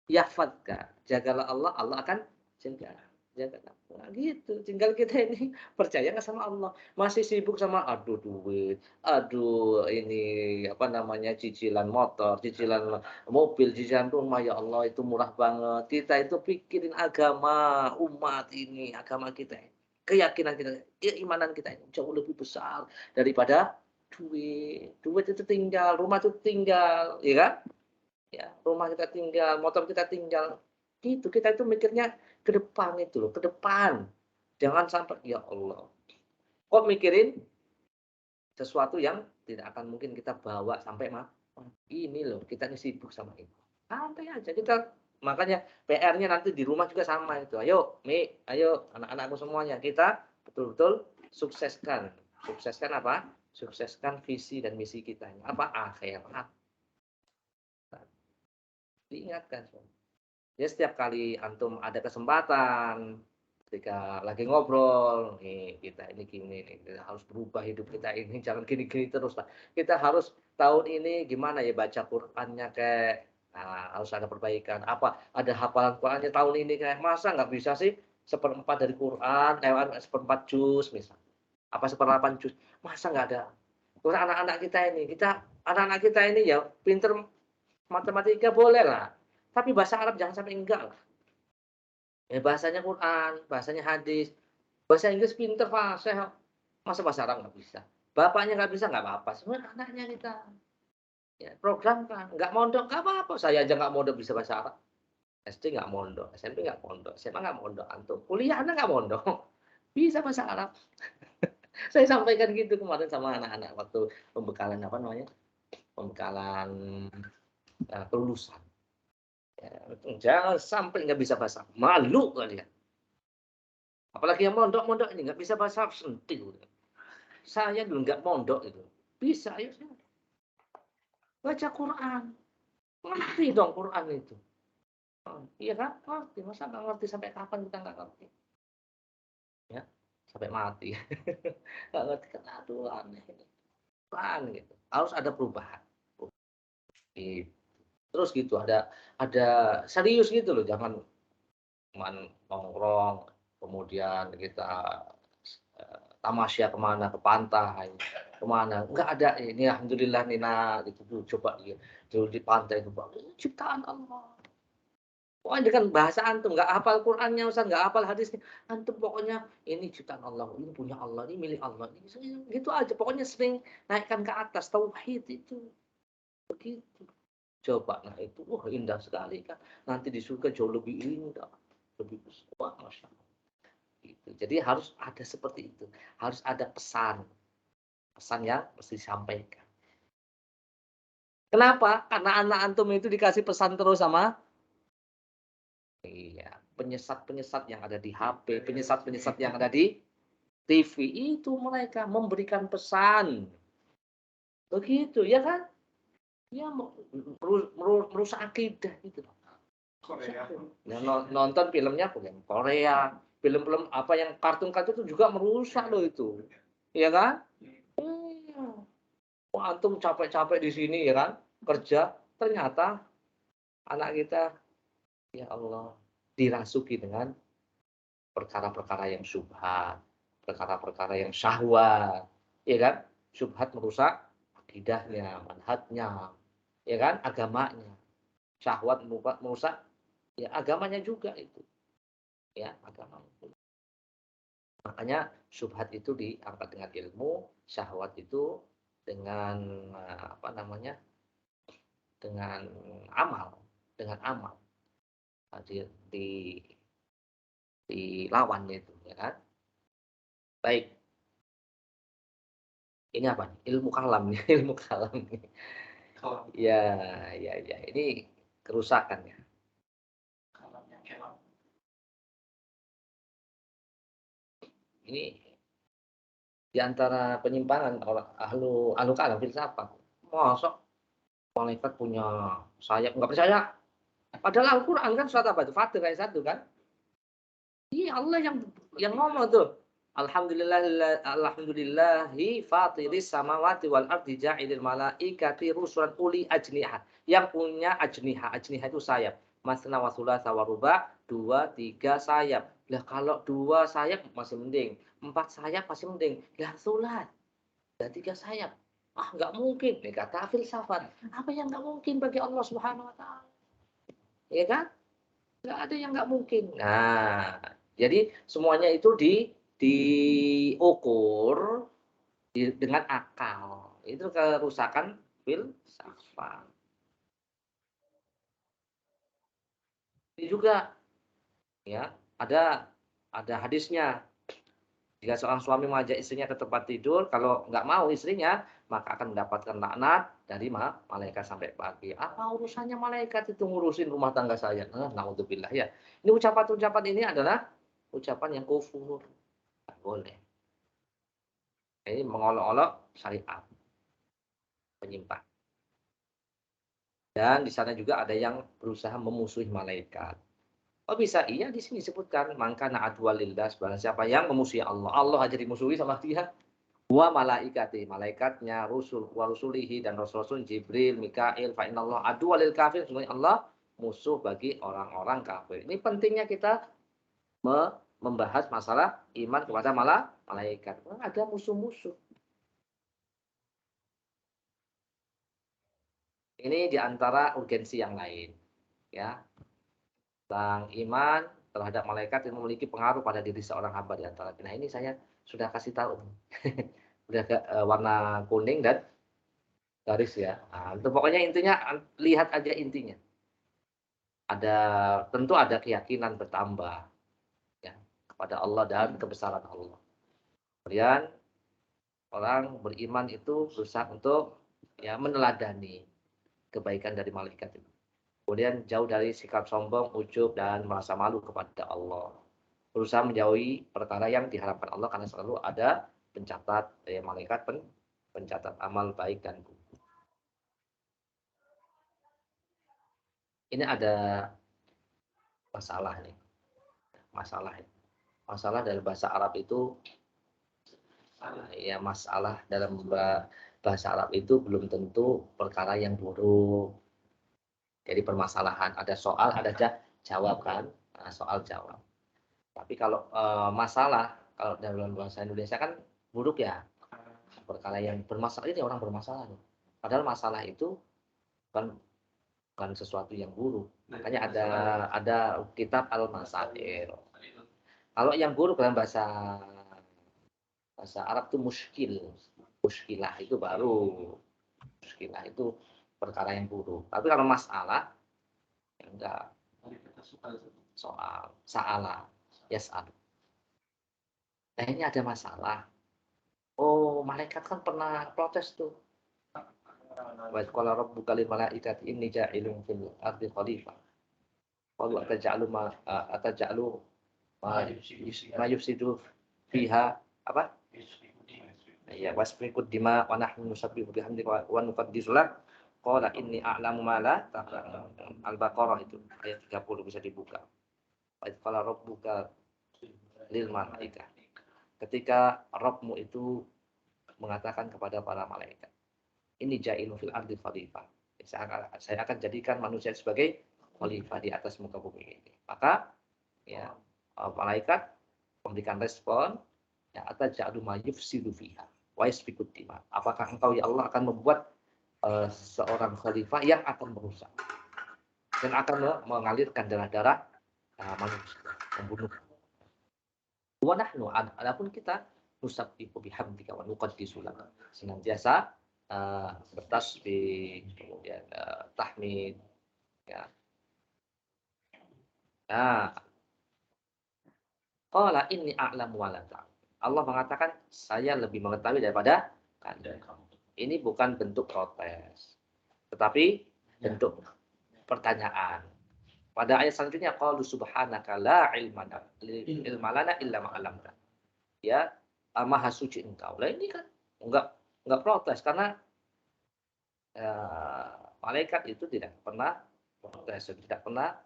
yahfadka. Jagalah Allah, Allah akan jaga. Nah, gitu. Tinggal kita ini percaya nggak sama Allah. Masih sibuk sama aduh duit, aduh ini apa namanya cicilan motor, cicilan mobil, cicilan rumah, ya Allah itu murah banget. Kita itu pikirin agama umat ini, agama kita ini. Keyakinan kita, keimanan kita ini jauh lebih besar daripada duit. Duit itu tinggal, rumah itu tinggal, ya kan? Ya, rumah kita tinggal, motor kita tinggal. Gitu, kita itu mikirnya ke depan itu loh, ke depan. Jangan sampai ya Allah. Kok mikirin sesuatu yang tidak akan mungkin kita bawa sampai ini loh, kita ini sibuk sama itu. Santai aja kita makanya PR-nya nanti di rumah juga sama itu. Ayo, ayo anak-anakku semuanya kita betul-betul sukseskan. Sukseskan apa? Sukseskan visi dan misi kita. Apa? Akhirat. Diingatkan. Ya setiap kali antum ada kesempatan ketika lagi ngobrol, nih kita ini gini, nih, kita harus berubah hidup kita ini, jangan gini-gini terus lah. Kita harus tahun ini gimana ya baca Qur'annya kayak, nah, harus ada perbaikan. Apa ada hafalan Qur'annya tahun ini kayak masa nggak bisa sih seperempat dari Qur'an, seperempat juz misal, apa seperdelapan juz, masa nggak ada. Terus anak-anak kita ini ya pinter matematika boleh lah. Tapi bahasa Arab jangan sampai enggak lah. Ya, bahasanya Quran, bahasanya hadis, bahasa Inggris pinter fasih. Masa bahasa Arab nggak bisa? Bapaknya nggak bisa nggak apa-apa. Semua anaknya kita. Ya, program kan, nggak mondok nggak apa-apa. Saya aja nggak mondok bisa bahasa Arab. SD nggak mondok, SMP nggak mondok, SMA nggak mondok. Antum kuliah Anda nggak mondok, bisa bahasa Arab. Saya sampaikan gitu kemarin sama anak-anak waktu pembekalan apa namanya, pembekalan kelulusan. Ya, jangan sampai nggak bisa bahasa. Malu kalian. Apalagi yang mondok-mondok ini nggak bisa bahasa sentil. Saya dulu nggak mondok itu. Bisa, ayo baca Quran. Ngerti dong Quran itu. Iya kan? Ngerti. Masa nggak ngerti sampai kapan kita nggak ngerti? Ya, sampai mati. Nggak ngerti kan? Aduh aneh ini. Apaan gitu. Harus ada perubahan. Gitu. Terus gitu ada serius gitu loh. Jangan cuman nongkrong, kemudian kita tamasya kemana, ke pantai, kemana, enggak ada ini alhamdulillah Nina gitu tuh coba dulu di pantai itu ciptaan Allah. Pokoknya dengan bahasa antum, nggak hafal Qur'annya Ustaz, nggak hafal hadisnya, antum pokoknya ini ciptaan Allah, ini punya Allah, ini milik Allah, ini gitu aja. Pokoknya sering naikkan ke atas tauhid itu. Begitu. Coba, nah itu wah indah sekali kan. Nanti di surga jauh lebih indah, lebih wah masya Allah. Gitu. Jadi harus ada seperti itu, harus ada pesan yang mesti disampaikan. Kenapa? Karena anak antum itu dikasih pesan terus sama iya, penyesat-penyesat yang ada di HP, penyesat-penyesat yang ada di TV, itu mereka memberikan pesan. Begitu, ya kan? Ya merusak akidah gitu. Korea. Ya, nonton filmnya film Korea, film-film apa yang kartun-kartun itu juga merusak loh itu. Iya kan? Iya. Wah, antum capek-capek di sini ya kan? Kerja, ternyata anak kita ya Allah dirasuki dengan perkara-perkara yang syubhat, perkara-perkara yang syahwat, ya kan? Syubhat merusak akidahnya, manhajnya, ya kan? Agamanya. Syahwat merusak ya agamanya juga itu, ya agama. Makanya syubhat itu diangkat dengan ilmu, syahwat itu dengan apa namanya? Dengan amal, dengan amal. Nah, dilawan itu, ya kan? Baik, ini apa nih? Ilmu kalam nih, ilmu kalam nih. Kalau Ya, ya, ya. Ini kerusakan ya. kalamnya kelam. Ini di antara penyimpangan ahlu ahlu kalam filsafat. Mosok malaikat punya sayap nggak percaya? Padahal Al-Quran kan surat apa itu? Fatir ayat 1 kan? Iya Allah yang ngomong tuh. Alhamdulillahi fatiris samawati wal ardi ja'ilil malaikati rusulan uli ajnihah. Yang punya ajnihah. Ajnihah itu sayap. Masna wa thulatha wa ruba', 2, 3 sayap. Lah kalau 2 sayap masih mending. 4 sayap masih mending. Lah thulat. Lah 3 sayap. Ah nggak mungkin. Nih kata filsafat. Apa yang nggak mungkin bagi Allah Subhanahu wa taala? Ya kan? Nggak ada yang nggak mungkin. Nah, jadi semuanya itu diukur dengan akal. Itu kerusakan filsafat. Ini juga ya, ada hadisnya. Jika seorang suami mengajak istrinya ke tempat tidur, kalau nggak mau istrinya, maka akan mendapatkan laknat dari malaikat sampai pagi. Apa urusannya malaikat itu ngurusin rumah tangga saya? Naudzubillah ya. Ini ucapan-ucapan ini adalah ucapan yang kufur. Nggak boleh. Ini mengolok-olok syariat, penyimpang. Dan di sana juga ada yang berusaha memusuhi malaikat. Oh bisa? Iya di sini disebutkan maka na'adwalillah sebenarnya siapa yang memusuhi Allah. Allah aja dimusuhi sama dia. Wa malaikati, malaikatnya, rusul, wa rusulihi dan rasul-rasul Jibril, Mikail, fa innallaha aduwalil kafir, sebenarnya Allah musuh bagi orang-orang kafir. Ini pentingnya kita membahas masalah iman kepada malaikat. Ada musuh-musuh. Ini di antara urgensi yang lain, ya. Tentang iman terhadap malaikat yang memiliki pengaruh pada diri seorang hamba di antara. Nah, ini saya sudah kasih tahu. Udah warna kuning dan garis ya. Nah, itu pokoknya intinya lihat aja intinya. Ada tentu ada keyakinan bertambah ya kepada Allah dan kebesaran Allah. Kemudian orang beriman itu berusaha untuk ya meneladani kebaikan dari malaikat itu. Kemudian jauh dari sikap sombong, ujub, dan merasa malu kepada Allah. Berusaha menjauhi perkara yang diharapkan Allah karena selalu ada pencatat malaikat pencatat amal baik dan buruk. Ini ada masalah nih. Masalah dalam bahasa Arab itu ya masalah dalam bahasa Arab itu belum tentu perkara yang buruk. Jadi permasalahan ada soal, ada jawab kan, nah, soal jawab. Tapi kalau masalah kalau dalam bahasa Indonesia kan buruk ya, perkara yang bermasalah ini orang bermasalah nih. Padahal masalah itu bukan bukan sesuatu yang buruk. Makanya ada kitab Al-Masail. Kalau yang buruk dalam bahasa Arab itu muskil. Muskilah itu baru. Muskilah itu perkara yang buruk. Tapi kalau masalah ya enggak soal salah yas'al. Nah ini ada masalah. Oh, malaikat kan pernah protes tuh. Wa qala rabbuka lil malaikati inni ja'ilun fil ardi khalifah. Qalu ataj'alu ma yufsidu fiha apa? Ya wasfikud dima wa nahnu nusabbihu bihamdika wa nuqaddisu lak. Qala inni a'lamu ma la ta'lamun. Al-Baqarah itu ayat 30 bisa dibuka. Wa qala rabbuka lil malaikah. Ketika Rabbmu itu mengatakan kepada para malaikat, ini ja'ilun fil ardi khalifah. Saya akan jadikan manusia sebagai khalifah di atas muka bumi ini. Maka ya malaikat memberikan respon, ya ataj'alu ma yufsidu fiha wa yasfikud dima. Apakah engkau ya Allah akan membuat seorang khalifah yang akan merusak dan akan mengalirkan darah-darah manusia, membunuh. Wa nahnu adapun kita nusabbihu bihamdika wa nuqaddisu lak. Senantiasa bertasbih, kemudian tahmid, ya. Nah, qala inni a'lamu wa la ta'lam. Allah mengatakan saya lebih mengetahui daripada kalian. Ini bukan bentuk protes, tetapi bentuk pertanyaan. Pada ayat selanjutnya qalu subhanaka la ilma lana illa ma 'allamtana. Ya, maha suci engkau. Lah ini kan enggak protes karena malaikat itu tidak pernah protes, tidak pernah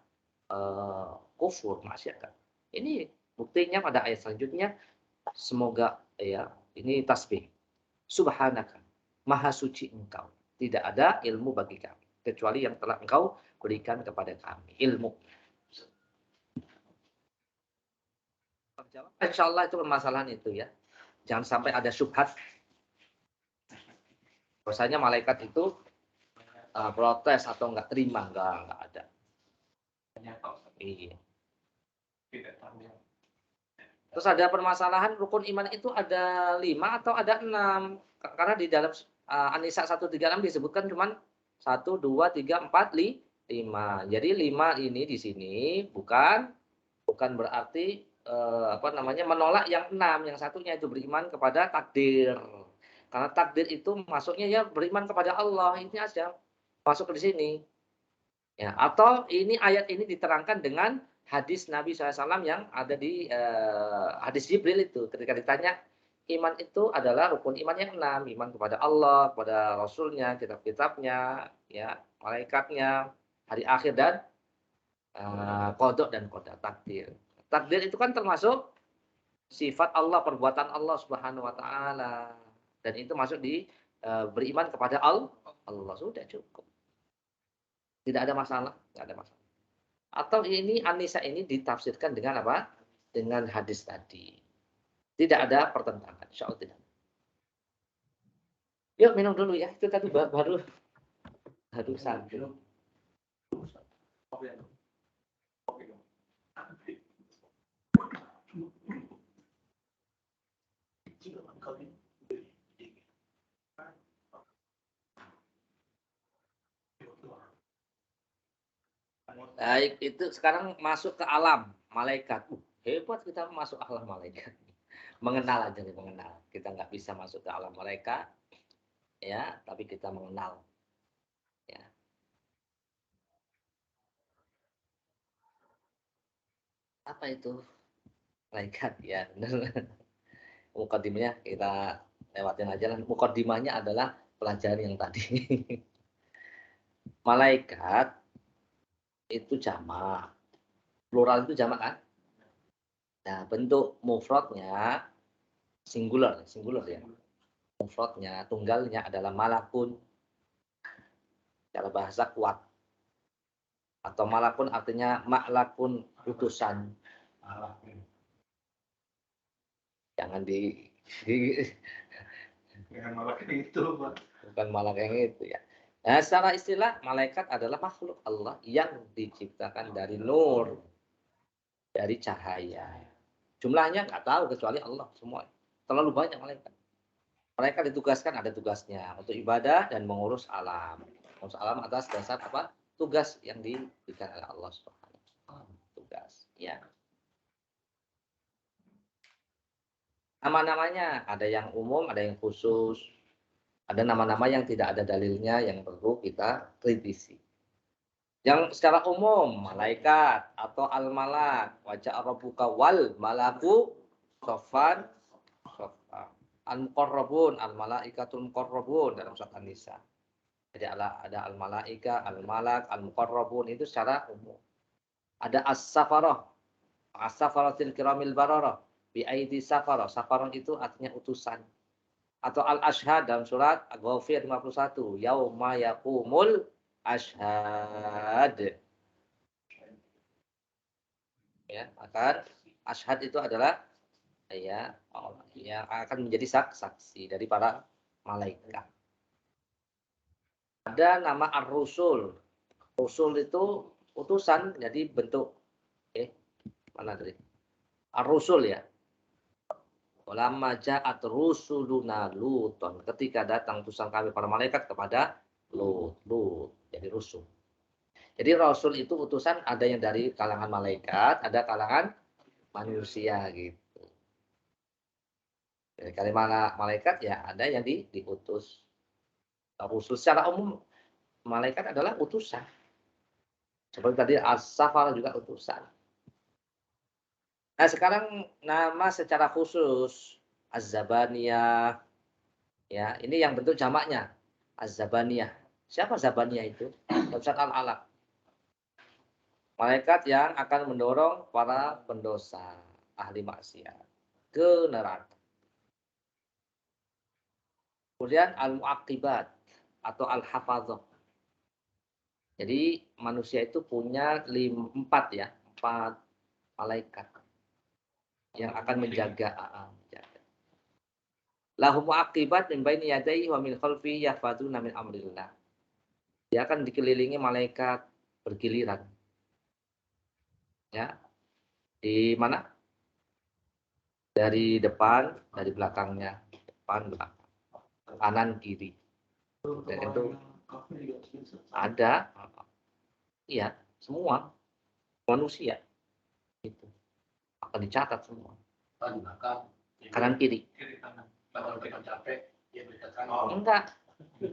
kufur, maksiat. Ini buktinya pada ayat selanjutnya, semoga ya ini tasbih. Subhanaka, maha suci engkau. Tidak ada ilmu bagi kami kecuali yang telah engkau berikan kepada kami, ilmu. Insya Allah itu permasalahan itu ya. Jangan sampai ada syubhat. Bahwasanya malaikat itu protes atau enggak terima, enggak ada. Iya. Terus ada permasalahan rukun iman itu ada 5 atau ada 6. Karena di dalam An-Nisa 136 disebutkan cuman 1, 2, 3, 4, 5. Jadi 5 ini di sini bukan berarti menolak yang 6. Yang satunya itu beriman kepada takdir. Karena takdir itu masuknya ya beriman kepada Allah. Ini aja masuk ke sini. Ya, atau ini ayat ini diterangkan dengan hadis Nabi SAW yang ada di hadis Jibril itu. Ketika ditanya, iman itu adalah rukun iman yang 6. Iman kepada Allah, kepada Rasulnya, kitab-kitabnya, ya, malaikatnya, hari akhir dan qada dan qadar, takdir. Takdir itu kan termasuk sifat Allah, perbuatan Allah Subhanahu wa taala. Dan itu masuk di beriman kepada Allah. Sudah cukup. Tidak ada masalah, tidak ada masalah. Atau ini An-Nisa ini ditafsirkan dengan apa? Dengan hadis tadi. Tidak ada pertentangan, insyaallah tidak. Yuk minum dulu ya. Itu tadi baru sampai. Baik, itu sekarang masuk ke alam malaikat. Hebat kita masuk alam malaikat. Mengenal aja nih, mengenal. Kita nggak bisa masuk ke alam malaikat, ya, tapi kita mengenal. Ya. Apa itu malaikat? Ya, benar. Mukadimahnya kita lewatin aja lah. Mukadimahnya adalah pelajaran yang tadi. Malaikat itu jamak. Plural itu jamak kan? Nah, bentuk mufradnya singular ya. Mufradnya, tunggalnya adalah malakun. Cara bahasa kuat. Atau malakun artinya maklakun utusan. Jangan Dengan malak itu, Pak. bukan malak yang itu ya. Nah, secara istilah malaikat adalah makhluk Allah yang diciptakan dari nur, dari cahaya. Jumlahnya nggak tahu kecuali Allah semua. Terlalu banyak malaikat. Mereka ditugaskan ada tugasnya untuk ibadah dan mengurus alam. Mengurus alam atas dasar apa? Tugas yang diberikan oleh Allah Subhanahu wa taala. Tugas, ya. Nama-namanya ada yang umum, ada yang khusus. Ada nama-nama yang tidak ada dalilnya yang perlu kita kritisi. Yang secara umum, malaikat atau al-malak, wajah rabbuka wal malaku sofan sofa. Al-muqarrabun, al-malaikatul muqarrabun dalam surat An-Nisa. Jadi ada al-malaika, al-malak, al-muqarrabun itu secara umum. Ada as-safarah, as-safaratil kiramil bararah, bi aidi safarah. Safarah itu artinya utusan. Atau al-ashhad dalam surat Ghafir 51, yauma yaqumul ashhad. Ya, maka ashhad itu adalah ya yang akan menjadi saksi dari para malaikat. Ada nama ar-rusul. Rusul itu utusan, jadi bentuk mana tadi? Ar-rusul ya. Walamma ja'at rusuluna Luton. Ketika datang utusan kami para malaikat kepada Lut. Jadi rusul. Jadi rasul itu utusan ada yang dari kalangan malaikat, ada kalangan manusia gitu. Dari kalangan malaikat ya ada yang diutus. Rasul secara umum malaikat adalah utusan. Seperti tadi as-safar juga utusan. Nah sekarang nama secara khusus az-zabaniyah, ya ini yang bentuk jamaknya az-zabaniyah. Siapa zabaniyah itu? Ustaz Al-Alaq. Malaikat yang akan mendorong para pendosa, ahli maksiat ke neraka. Kemudian al-mu'aqibat atau al-hafadzah. Jadi manusia itu punya empat malaikat yang akan menjaga. Lahum mu'aqibat min baini yadayhi wa min khalfihi yahfadzuna min amrillah. Dia akan dikelilingi malaikat bergiliran. Ya. Di mana? Dari depan, dari belakangnya. Depan, belakang. Kanan, kiri. Dan itu ada. Iya, semua manusia. Itu akan dicatat semua. Kanan, kiri.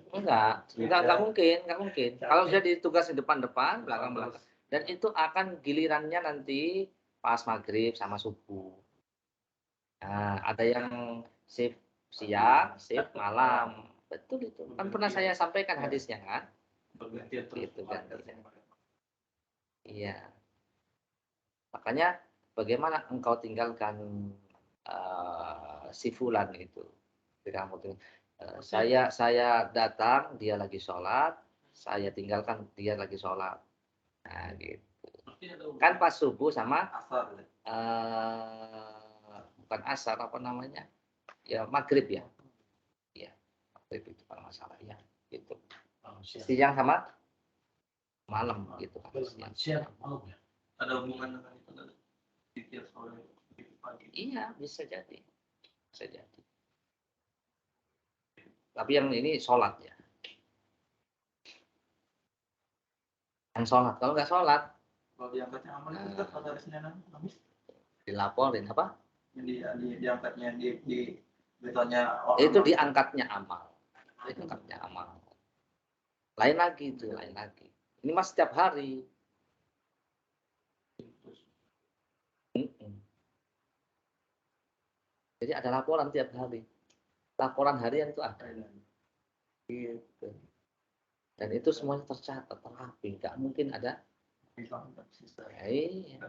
Enggak mungkin. Kalau dia ditugas di depan, belakang. Dan itu akan gilirannya nanti pas maghrib sama subuh. Nah, ada yang shift siang, shift malam. Betul itu. Kan pernah saya sampaikan hadisnya kan? Gitu kan. Iya. Makanya bagaimana engkau tinggalkan si fulan itu? Saya datang, dia lagi sholat. Saya tinggalkan, dia lagi sholat. Nah, gitu. Kan pas subuh sama bukan asar apa namanya? Ya maghrib ya. Iya, maghrib itu kalau masalah ya. Gitu. Siang sama malam gitu kan. Siang malam ya. Ada hubungan dengan itu tiap sore pagi. Iya, bisa jadi. Tapi yang ini sholat ya. Yang sholat, kalau nggak sholat, kalau diangkatnya amal itu kan pada hari Senin Kamis. Dilaporin apa? Diangkatnya di beritanya. Itu diangkatnya amal. Lain lagi. Ini mas setiap hari. Jadi ada laporan tiap hari. Laporan harian itu ada. Gitu. Dan itu semuanya tercatat, terapi. Nggak mungkin ada. Iya.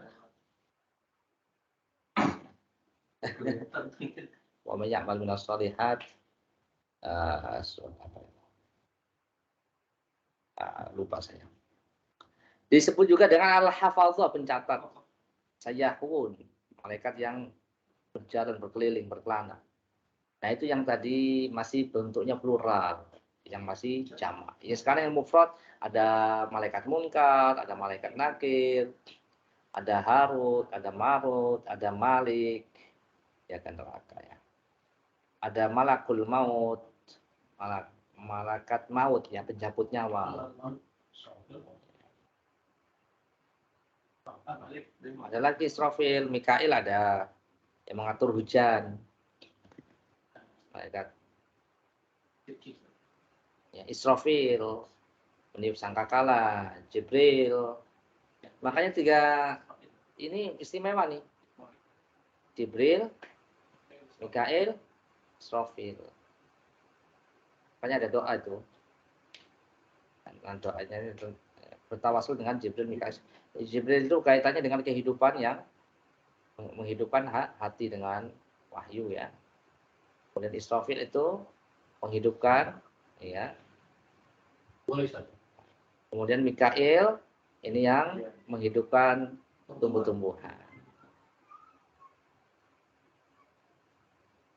Wa may ya'mal minas shalihat lupa saya. Disebut juga dengan al-hafadzah, pencatat. Sayyahun, malaikat yang berjalan, berkeliling, berkelana. Nah itu yang tadi masih bentuknya plural, yang masih jamak. Ya sekarang yang mufrad ada malaikat munkar, ada malaikat nakir, ada Harut, ada Marut, ada Malik, ya kan neraka ya. Ada malakul maut, malaikat maut yang penjabut nyawa. Ada lagi Israfil, Mikail ada yang mengatur hujan. Malaikat ya, Israfil, meniup sangkakala, Jibril. Makanya 3 ini istimewa nih. Jibril, Mikail, Israfil. Makanya ada doa itu. Dan doanya itu bertawasul dengan Jibril, Mikail. Jibril itu kaitannya dengan kehidupan yang menghidupkan hati dengan wahyu ya. Kemudian Israfil itu menghidupkan ya. Kemudian Mikail ini yang menghidupkan tumbuh-tumbuhan.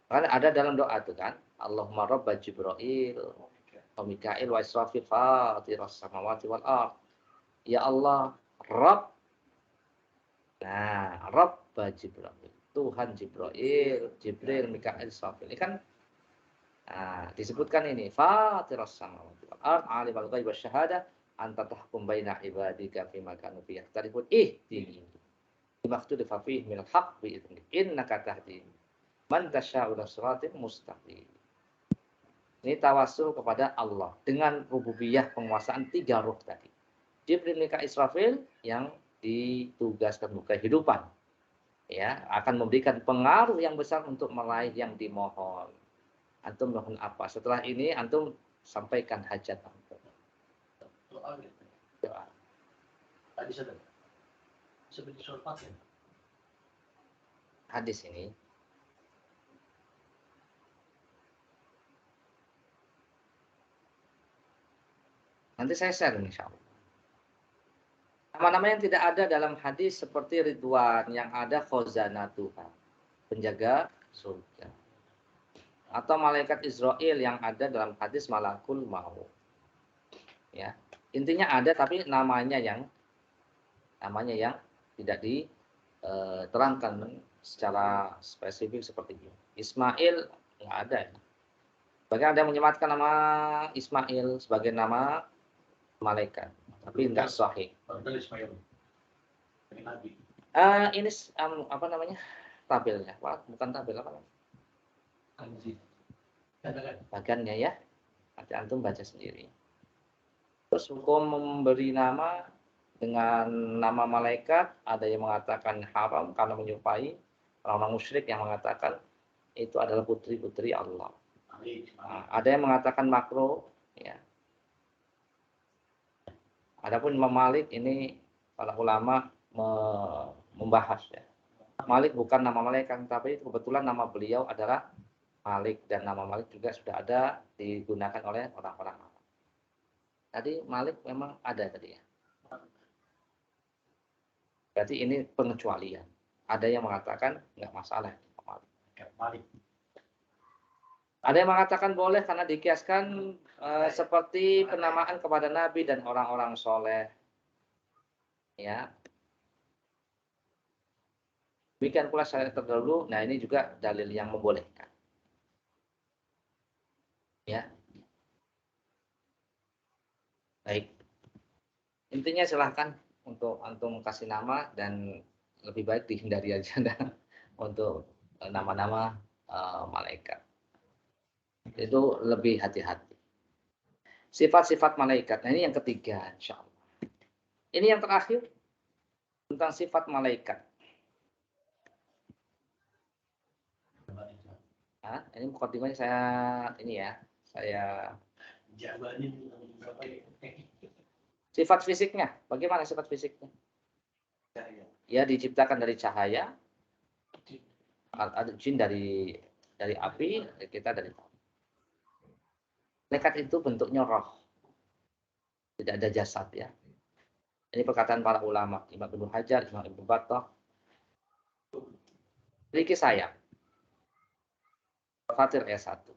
Kan ada dalam doa itu kan, Allahumma rabba Jibril wa Mikail wa Israfil fatiras samawati wal ard. Ya Allah, Rabb. Nah, Rabba Jibril. Tuhan Jibril, Mikail, Israfil. Ini kan disebutkan ini fatiras samawati wal ard, alimul ghaib wasyahadah, anta tahkum baina ibadika fima kanu fihi yakhtalifun ihdini limakhtulifa fihi minal haqq bi idnik innaka tahdi man tasya'u ila siratin mustaqim. Ini tawasul kepada Allah dengan rububiyah penguasaan 3 ruh tadi. Jibril, Mikail, Israfil yang ditugaskan untuk kehidupan. Ya, akan memberikan pengaruh yang besar untuk meraih yang dimohon. Antum mohon apa? Setelah ini antum sampaikan hajat antum. Doa. Hadis ini nanti saya share insyaallah. Nama-nama yang tidak ada dalam hadis seperti Ridwan yang ada khazanah Tuhan, penjaga surga. Atau malaikat Israel yang ada dalam hadis malakul maut. Ya. Intinya ada tapi namanya yang tidak diterangkan secara spesifik seperti ini. Ismail nggak ada. Bahkan ada yang menyematkan nama Ismail sebagai nama malaikat, tapi enggak sahih. Ini apa namanya? Tabelnya. Wah, bukan tabel apa namanya? Bagannya ya. Nanti antum baca sendiri. Terus hukum memberi nama dengan nama malaikat, ada yang mengatakan haram karena menyerupai orang musyrik yang mengatakan itu adalah putri-putri Allah. Nah, ada yang mengatakan makruh, ya. Adapun Imam Malik ini para ulama membahas ya. Malik bukan nama malaikat, tapi kebetulan nama beliau adalah Malik dan nama Malik juga sudah ada digunakan oleh orang-orang Arab. Tadi Malik memang ada tadi ya. Berarti ini pengecualian. Ada yang mengatakan nggak masalah Malik. Ada yang mengatakan boleh karena dikiaskan seperti penamaan kepada Nabi dan orang-orang soleh. Ya. Demikian pula syariat terdahulu. Nah ini juga dalil yang membolehkan. Ya. Baik. Intinya silahkan untuk antum kasih nama dan lebih baik dihindari aja untuk nama-nama malaikat. Itu lebih hati-hati. Sifat-sifat malaikat. Nah ini yang ketiga, insya Allah. Ini yang terakhir tentang sifat malaikat. Nah, ini mukadimahnya saya sifat fisiknya. Bagaimana sifat fisiknya? Ya diciptakan dari cahaya. Ada jin dari api, kita dari malaikat itu bentuknya roh. Tidak ada jasad ya. Ini perkataan para ulama, Imam Ibnu Hajar, Imam Ibnu Battah. Memiliki sayap. Fatir ayat 1.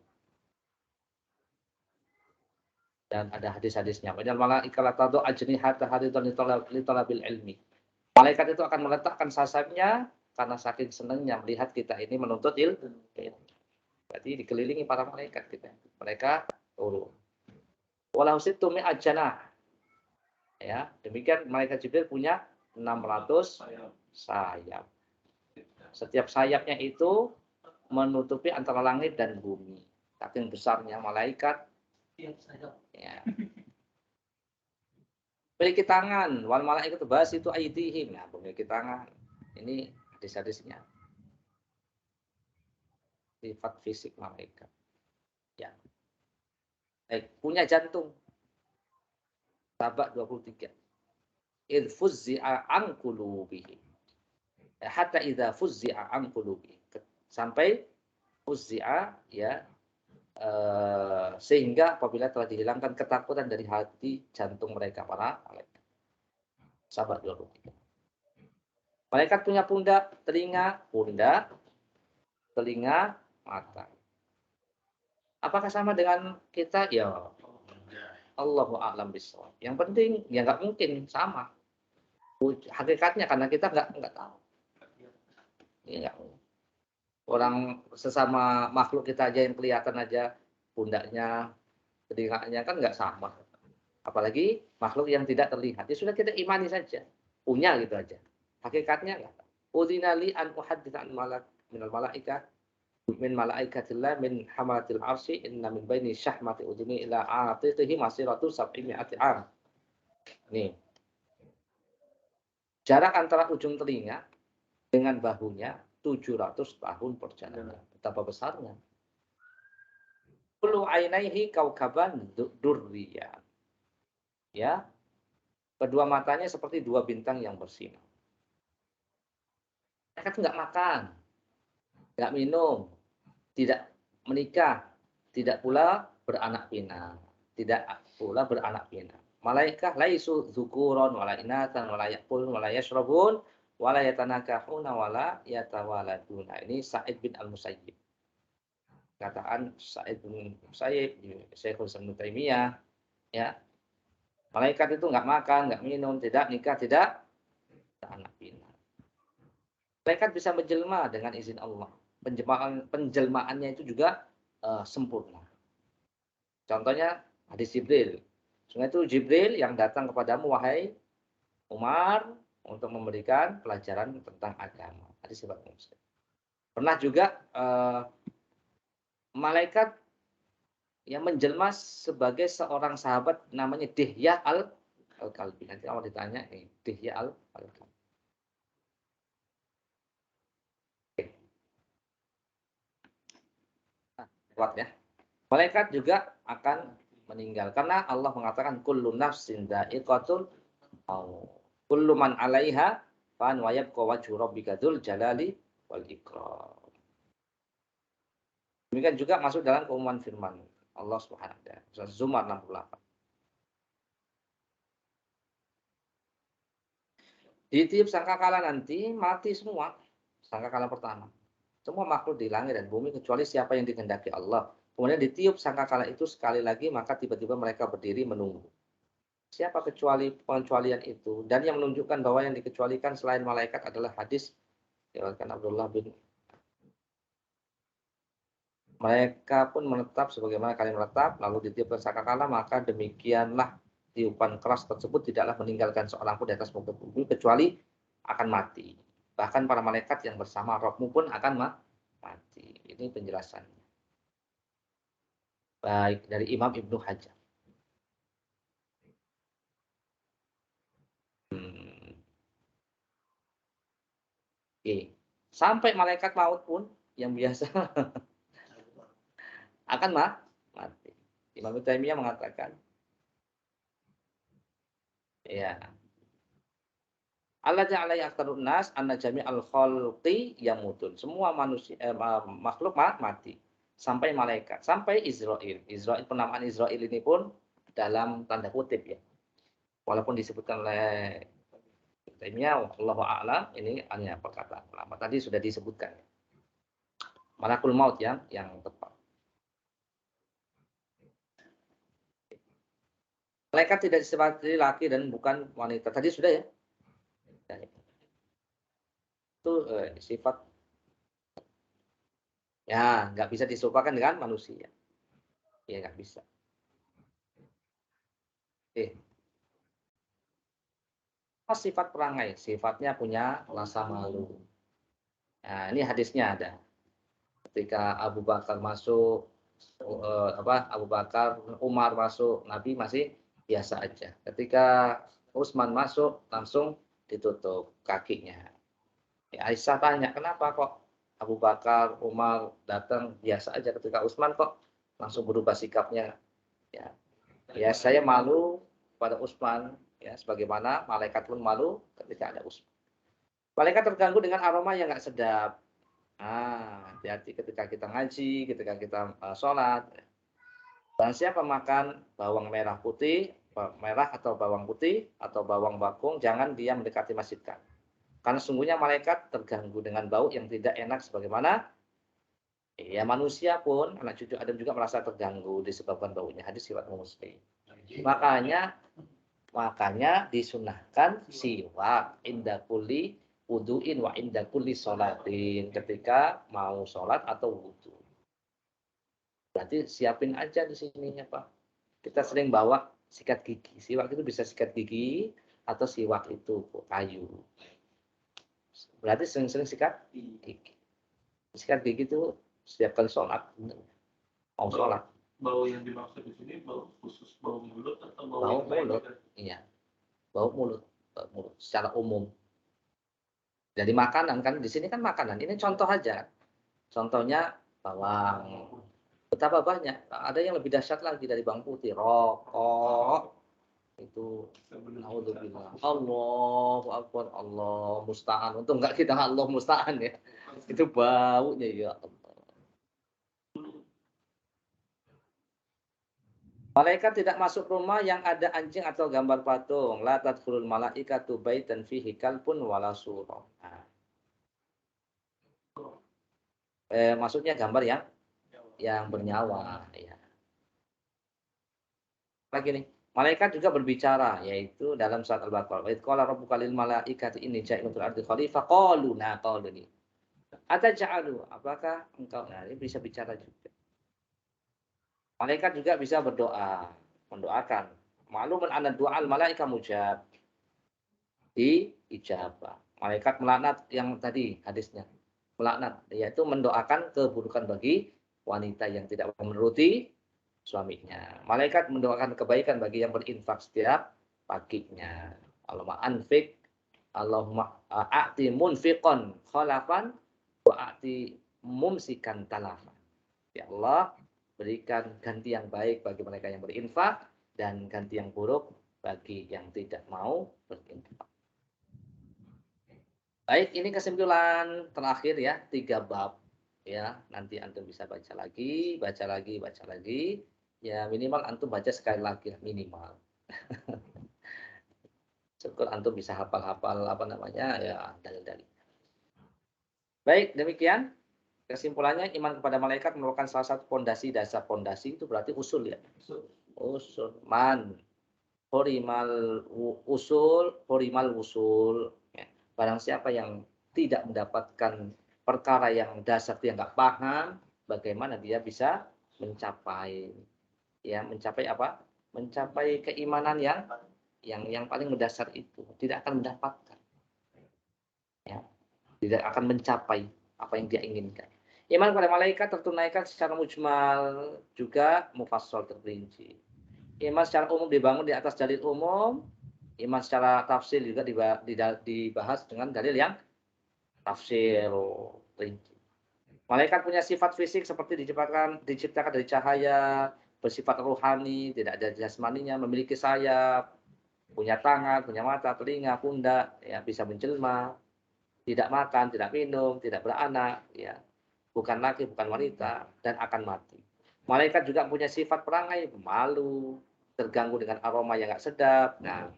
Dan ada hadis-hadisnya. Padahal malaika la tadu ajnihata haridan li talabil ilmi. Malaikat itu akan meletakkan sayapnya karena saking senangnya melihat kita ini menuntut ilmu. Berarti dikelilingi para malaikat kita. Mereka turun. Walau sittu mi'at janah. Ya, demikian malaikat Jibril punya 600 sayap. Setiap sayapnya itu menutupi antara langit dan bumi. Saking besarnya malaikat Iya, saya. Ya. Memiliki tangan, wal malaikatu basitu aydihim. Nah, memiliki tangan. Ini hadis-hadisnya. Sifat fisik malaikat. Ya. Baik, punya jantung. Sabak 23. Idh fuzzi'a an qulubihim. Hatta idza fuzzi'a an qulubihim. Sampai fuzzi'a ya sehingga apabila telah dihilangkan ketakutan dari hati jantung mereka para malaikat. Sahabat 23. Malaikat punya pundak, telinga, mata. Apakah sama dengan kita? Ya, Allahu a'lam bishawab. Yang penting ya nggak mungkin sama. Hakikatnya karena kita nggak tahu. Ya, orang sesama makhluk kita aja yang kelihatan aja pundaknya, telinganya kan nggak sama. Apalagi makhluk yang tidak terlihat. Ya sudah kita imani saja. Punya gitu aja. Hakikatnya enggak. Udzinali an uhadditsa an malak minal malaika min malaikatillah min hamalatil arsy inna min baini syahmati udhuni ila atiqihi masiratu 700 am. Nih. Jarak antara ujung telinga dengan bahunya 700 tahun perjalanan. Betapa besarnya. Kullu ainaihi kaukaban durriya. Ya, kedua matanya seperti dua bintang yang bersinar. Mereka itu nggak makan, nggak minum, tidak menikah, tidak pula beranak pinak, tidak pula beranak pinak. Malaikat laisu dzukuron wala inatan wala yaqulun wala yashrabun wala yatanakahuna wala yatawaladuna. Ini Sa'id bin Al-Musayyib. Kataan Sa'id bin Musayyib, Syekhul Islam Taimiyah, ya. Malaikat itu nggak makan, nggak minum, tidak nikah, tidak anak pinak. Malaikat bisa menjelma dengan izin Allah. Penjelmaannya itu juga sempurna. Contohnya hadis Jibril. Sungguh itu Jibril yang datang kepadamu wahai Umar untuk memberikan pelajaran tentang agama. Hadis riwayat Muslim. Pernah juga malaikat yang menjelma sebagai seorang sahabat namanya Dihya al-Kalbi. Nanti kalau ditanya Dihya al-Kalbi. Kuat ya. Malaikat juga akan meninggal karena Allah mengatakan kullu nafsin dha'iqatul maut. Kullu man 'alaiha fan wa yabqa wajhu rabbika dzul jalali wal ikram. Demikian juga masuk dalam keumuman firman Allah Subhanahu wa taala. Surah Zumar 68. Ditiup sangkakala nanti mati semua. Sangkakala pertama. Semua makhluk di langit dan bumi kecuali siapa yang dikehendaki Allah. Kemudian ditiup sangkakala itu sekali lagi maka tiba-tiba mereka berdiri menunggu. Siapa kecuali pengecualian itu? Dan yang menunjukkan bahwa yang dikecualikan selain malaikat adalah hadis diriwayatkan Abdullah bin. Mereka pun menetap sebagaimana kalian menetap, lalu ditiup sangkakala maka demikianlah tiupan keras tersebut tidaklah meninggalkan seorang pun di atas muka bumi kecuali akan mati. Bahkan para malaikat yang bersama Rabbmu pun akan mati. Ini penjelasannya. Baik, dari Imam Ibnu Hajar. Oke. Sampai malaikat maut pun yang biasa akan mati. Imam Ibnu Taimiyah mengatakan, ya. Allah ja'ala aktsarun nas anna jami'al khalqi yamutun. Semua manusia makhluk mati. Sampai malaikat, sampai Israel. Israel, penamaan Israel ini pun dalam tanda kutip ya. Walaupun disebutkan oleh Taimiyah, Allahu a'lam, ini hanya perkataan ulama. Tadi sudah disebutkan. Malakul maut yang tepat. Malaikat tidak disifati laki dan bukan wanita. Tadi sudah ya. Itu sifat ya nggak bisa diserupakan dengan manusia. Ya nggak bisa. Sifat perangai, sifatnya punya rasa malu. Nah, ini hadisnya ada. Ketika Abu Bakar masuk Abu Bakar, Umar masuk, Nabi masih biasa aja. Ketika Utsman masuk, langsung ditutup kakinya. Ya, Aisyah tanya, kenapa kok Abu Bakar, Umar datang biasa aja, ketika Utsman kok langsung berubah sikapnya? Ya, ya saya malu pada Utsman, ya sebagaimana malaikat pun malu ketika ada Utsman. Malaikat terganggu dengan aroma yang nggak sedap. Hati-hati ketika kita ngaji, ketika kita sholat. Dan siapa makan bawang merah putih, merah atau bawang putih, atau bawang bakung, jangan dia mendekati masjid kan. Karena sungguhnya malaikat terganggu dengan bau yang tidak enak sebagaimana ya manusia pun, anak cucu Adam juga merasa terganggu disebabkan baunya. Hadis riwayat Muslim. Makanya disunahkan siwak inda kulli wudu'in wa inda kulli sholatin, ketika mau sholat atau wudu. Berarti siapin aja di sini ya Pak. Kita sering bawa sikat gigi. Siwak itu bisa sikat gigi atau siwak itu kayu. Berarti sering-sering sikat gigi. Sikat gigi itu setiap kali sholat. Mau sholat. Bau yang dimaksud di sini bau khusus bau mulut atau bau mulut? Iya. Bau mulut. Bau mulut secara umum. Jadi makanan kan di sini kan makanan. Ini contoh aja. Contohnya bawang. Betapa banyak. Ada yang lebih dahsyat lagi dari bawang putih. Rokok. Itu naudzubillah. Allahu akbar, Allah musta'an. Untung enggak kita Allah musta'an ya. Itu baunya ya Allah. Malaikat tidak masuk rumah yang ada anjing atau gambar patung. La tadkhulul malaikatu baitan fihi kalbun wala surah. Maksudnya gambar yang bernyawa ya. Lagi nih. Malaikat juga berbicara, yaitu dalam surat Al-Baqarah. Wa idh qala rabbuka lil malaikati inni ja'ilun fil ardi khalifah qalu ini. Ataj'alu, apakah engkau, nah ini bisa bicara juga. Malaikat juga bisa berdoa, mendoakan. Ma'lumun anna du'al malaika mujab. Diijabah. Malaikat melaknat yang tadi hadisnya. Melaknat, yaitu mendoakan keburukan bagi wanita yang tidak menuruti suaminya. Malaikat mendoakan kebaikan bagi yang berinfak setiap paginya. Allahumma anfik, Allahumma a'ti munfiqan khalafan wa a'ti mumsikan talafan. Ya Allah, berikan ganti yang baik bagi mereka yang berinfak dan ganti yang buruk bagi yang tidak mau berinfak. Baik, ini kesimpulan terakhir ya, 3 bab. Ya, nanti antum bisa baca lagi, baca lagi, baca lagi. Ya, minimal antum baca sekali lagi, minimal. Syukur antum bisa hafal-hafal apa namanya, ya, dalil-dalil. Baik, demikian. Kesimpulannya, iman kepada malaikat merupakan salah satu pondasi, dasar pondasi itu berarti usul ya. Usul. Horimal usul. Ya. Barang siapa yang tidak mendapatkan perkara yang dasar, dia nggak paham, bagaimana dia bisa mencapai apa? Mencapai keimanan yang paling mendasar itu, tidak akan mendapatkan. Ya. Tidak akan mencapai apa yang dia inginkan. Iman kepada malaikat tertunaikan secara mujmal, juga mufassal terperinci. Iman secara umum dibangun di atas dalil umum, iman secara tafsir juga dibahas dengan dalil yang tafsir rinci. Malaikat punya sifat fisik seperti diciptakan dari cahaya, bersifat rohani, tidak ada jasmaninya, memiliki sayap, punya tangan, punya mata, telinga, pundak, ya bisa menjelma, tidak makan, tidak minum, tidak beranak, ya bukan laki, bukan wanita, dan akan mati. Malaikat juga punya sifat perangai, malu, terganggu dengan aroma yang nggak sedap. Nah,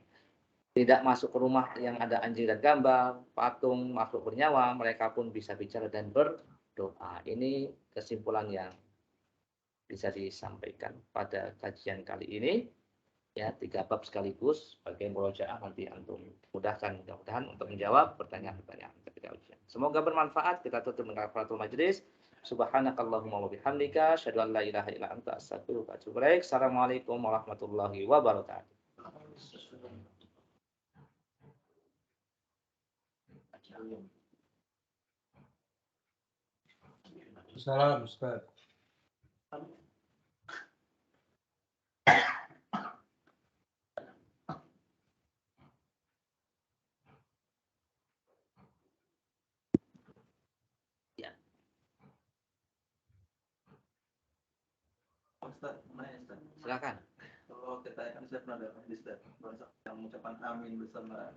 tidak masuk ke rumah yang ada anjing dan gambar, patung, makhluk bernyawa, mereka pun bisa bicara dan berdoa. Ini kesimpulan yang bisa disampaikan pada kajian kali ini. Ya, 3 bab sekaligus sebagai murojaah, nanti antum mudahkan mudah-mudahan untuk menjawab pertanyaan-pertanyaan ketika ujian. Semoga bermanfaat. Kita tutup dengan kafaratul majlis. Subhanakallahumma wa bihamdika asyhadu an la ilaha illa anta astaghfiruka wa atubu ilaik. Assalamualaikum warahmatullahi wabarakatuh. Salam Ustaz. Ustaz, nanya Ustaz. Silakan. Kalau kita kan saya pernah dengar hadis Ustaz, yang mengucapkan amin bersama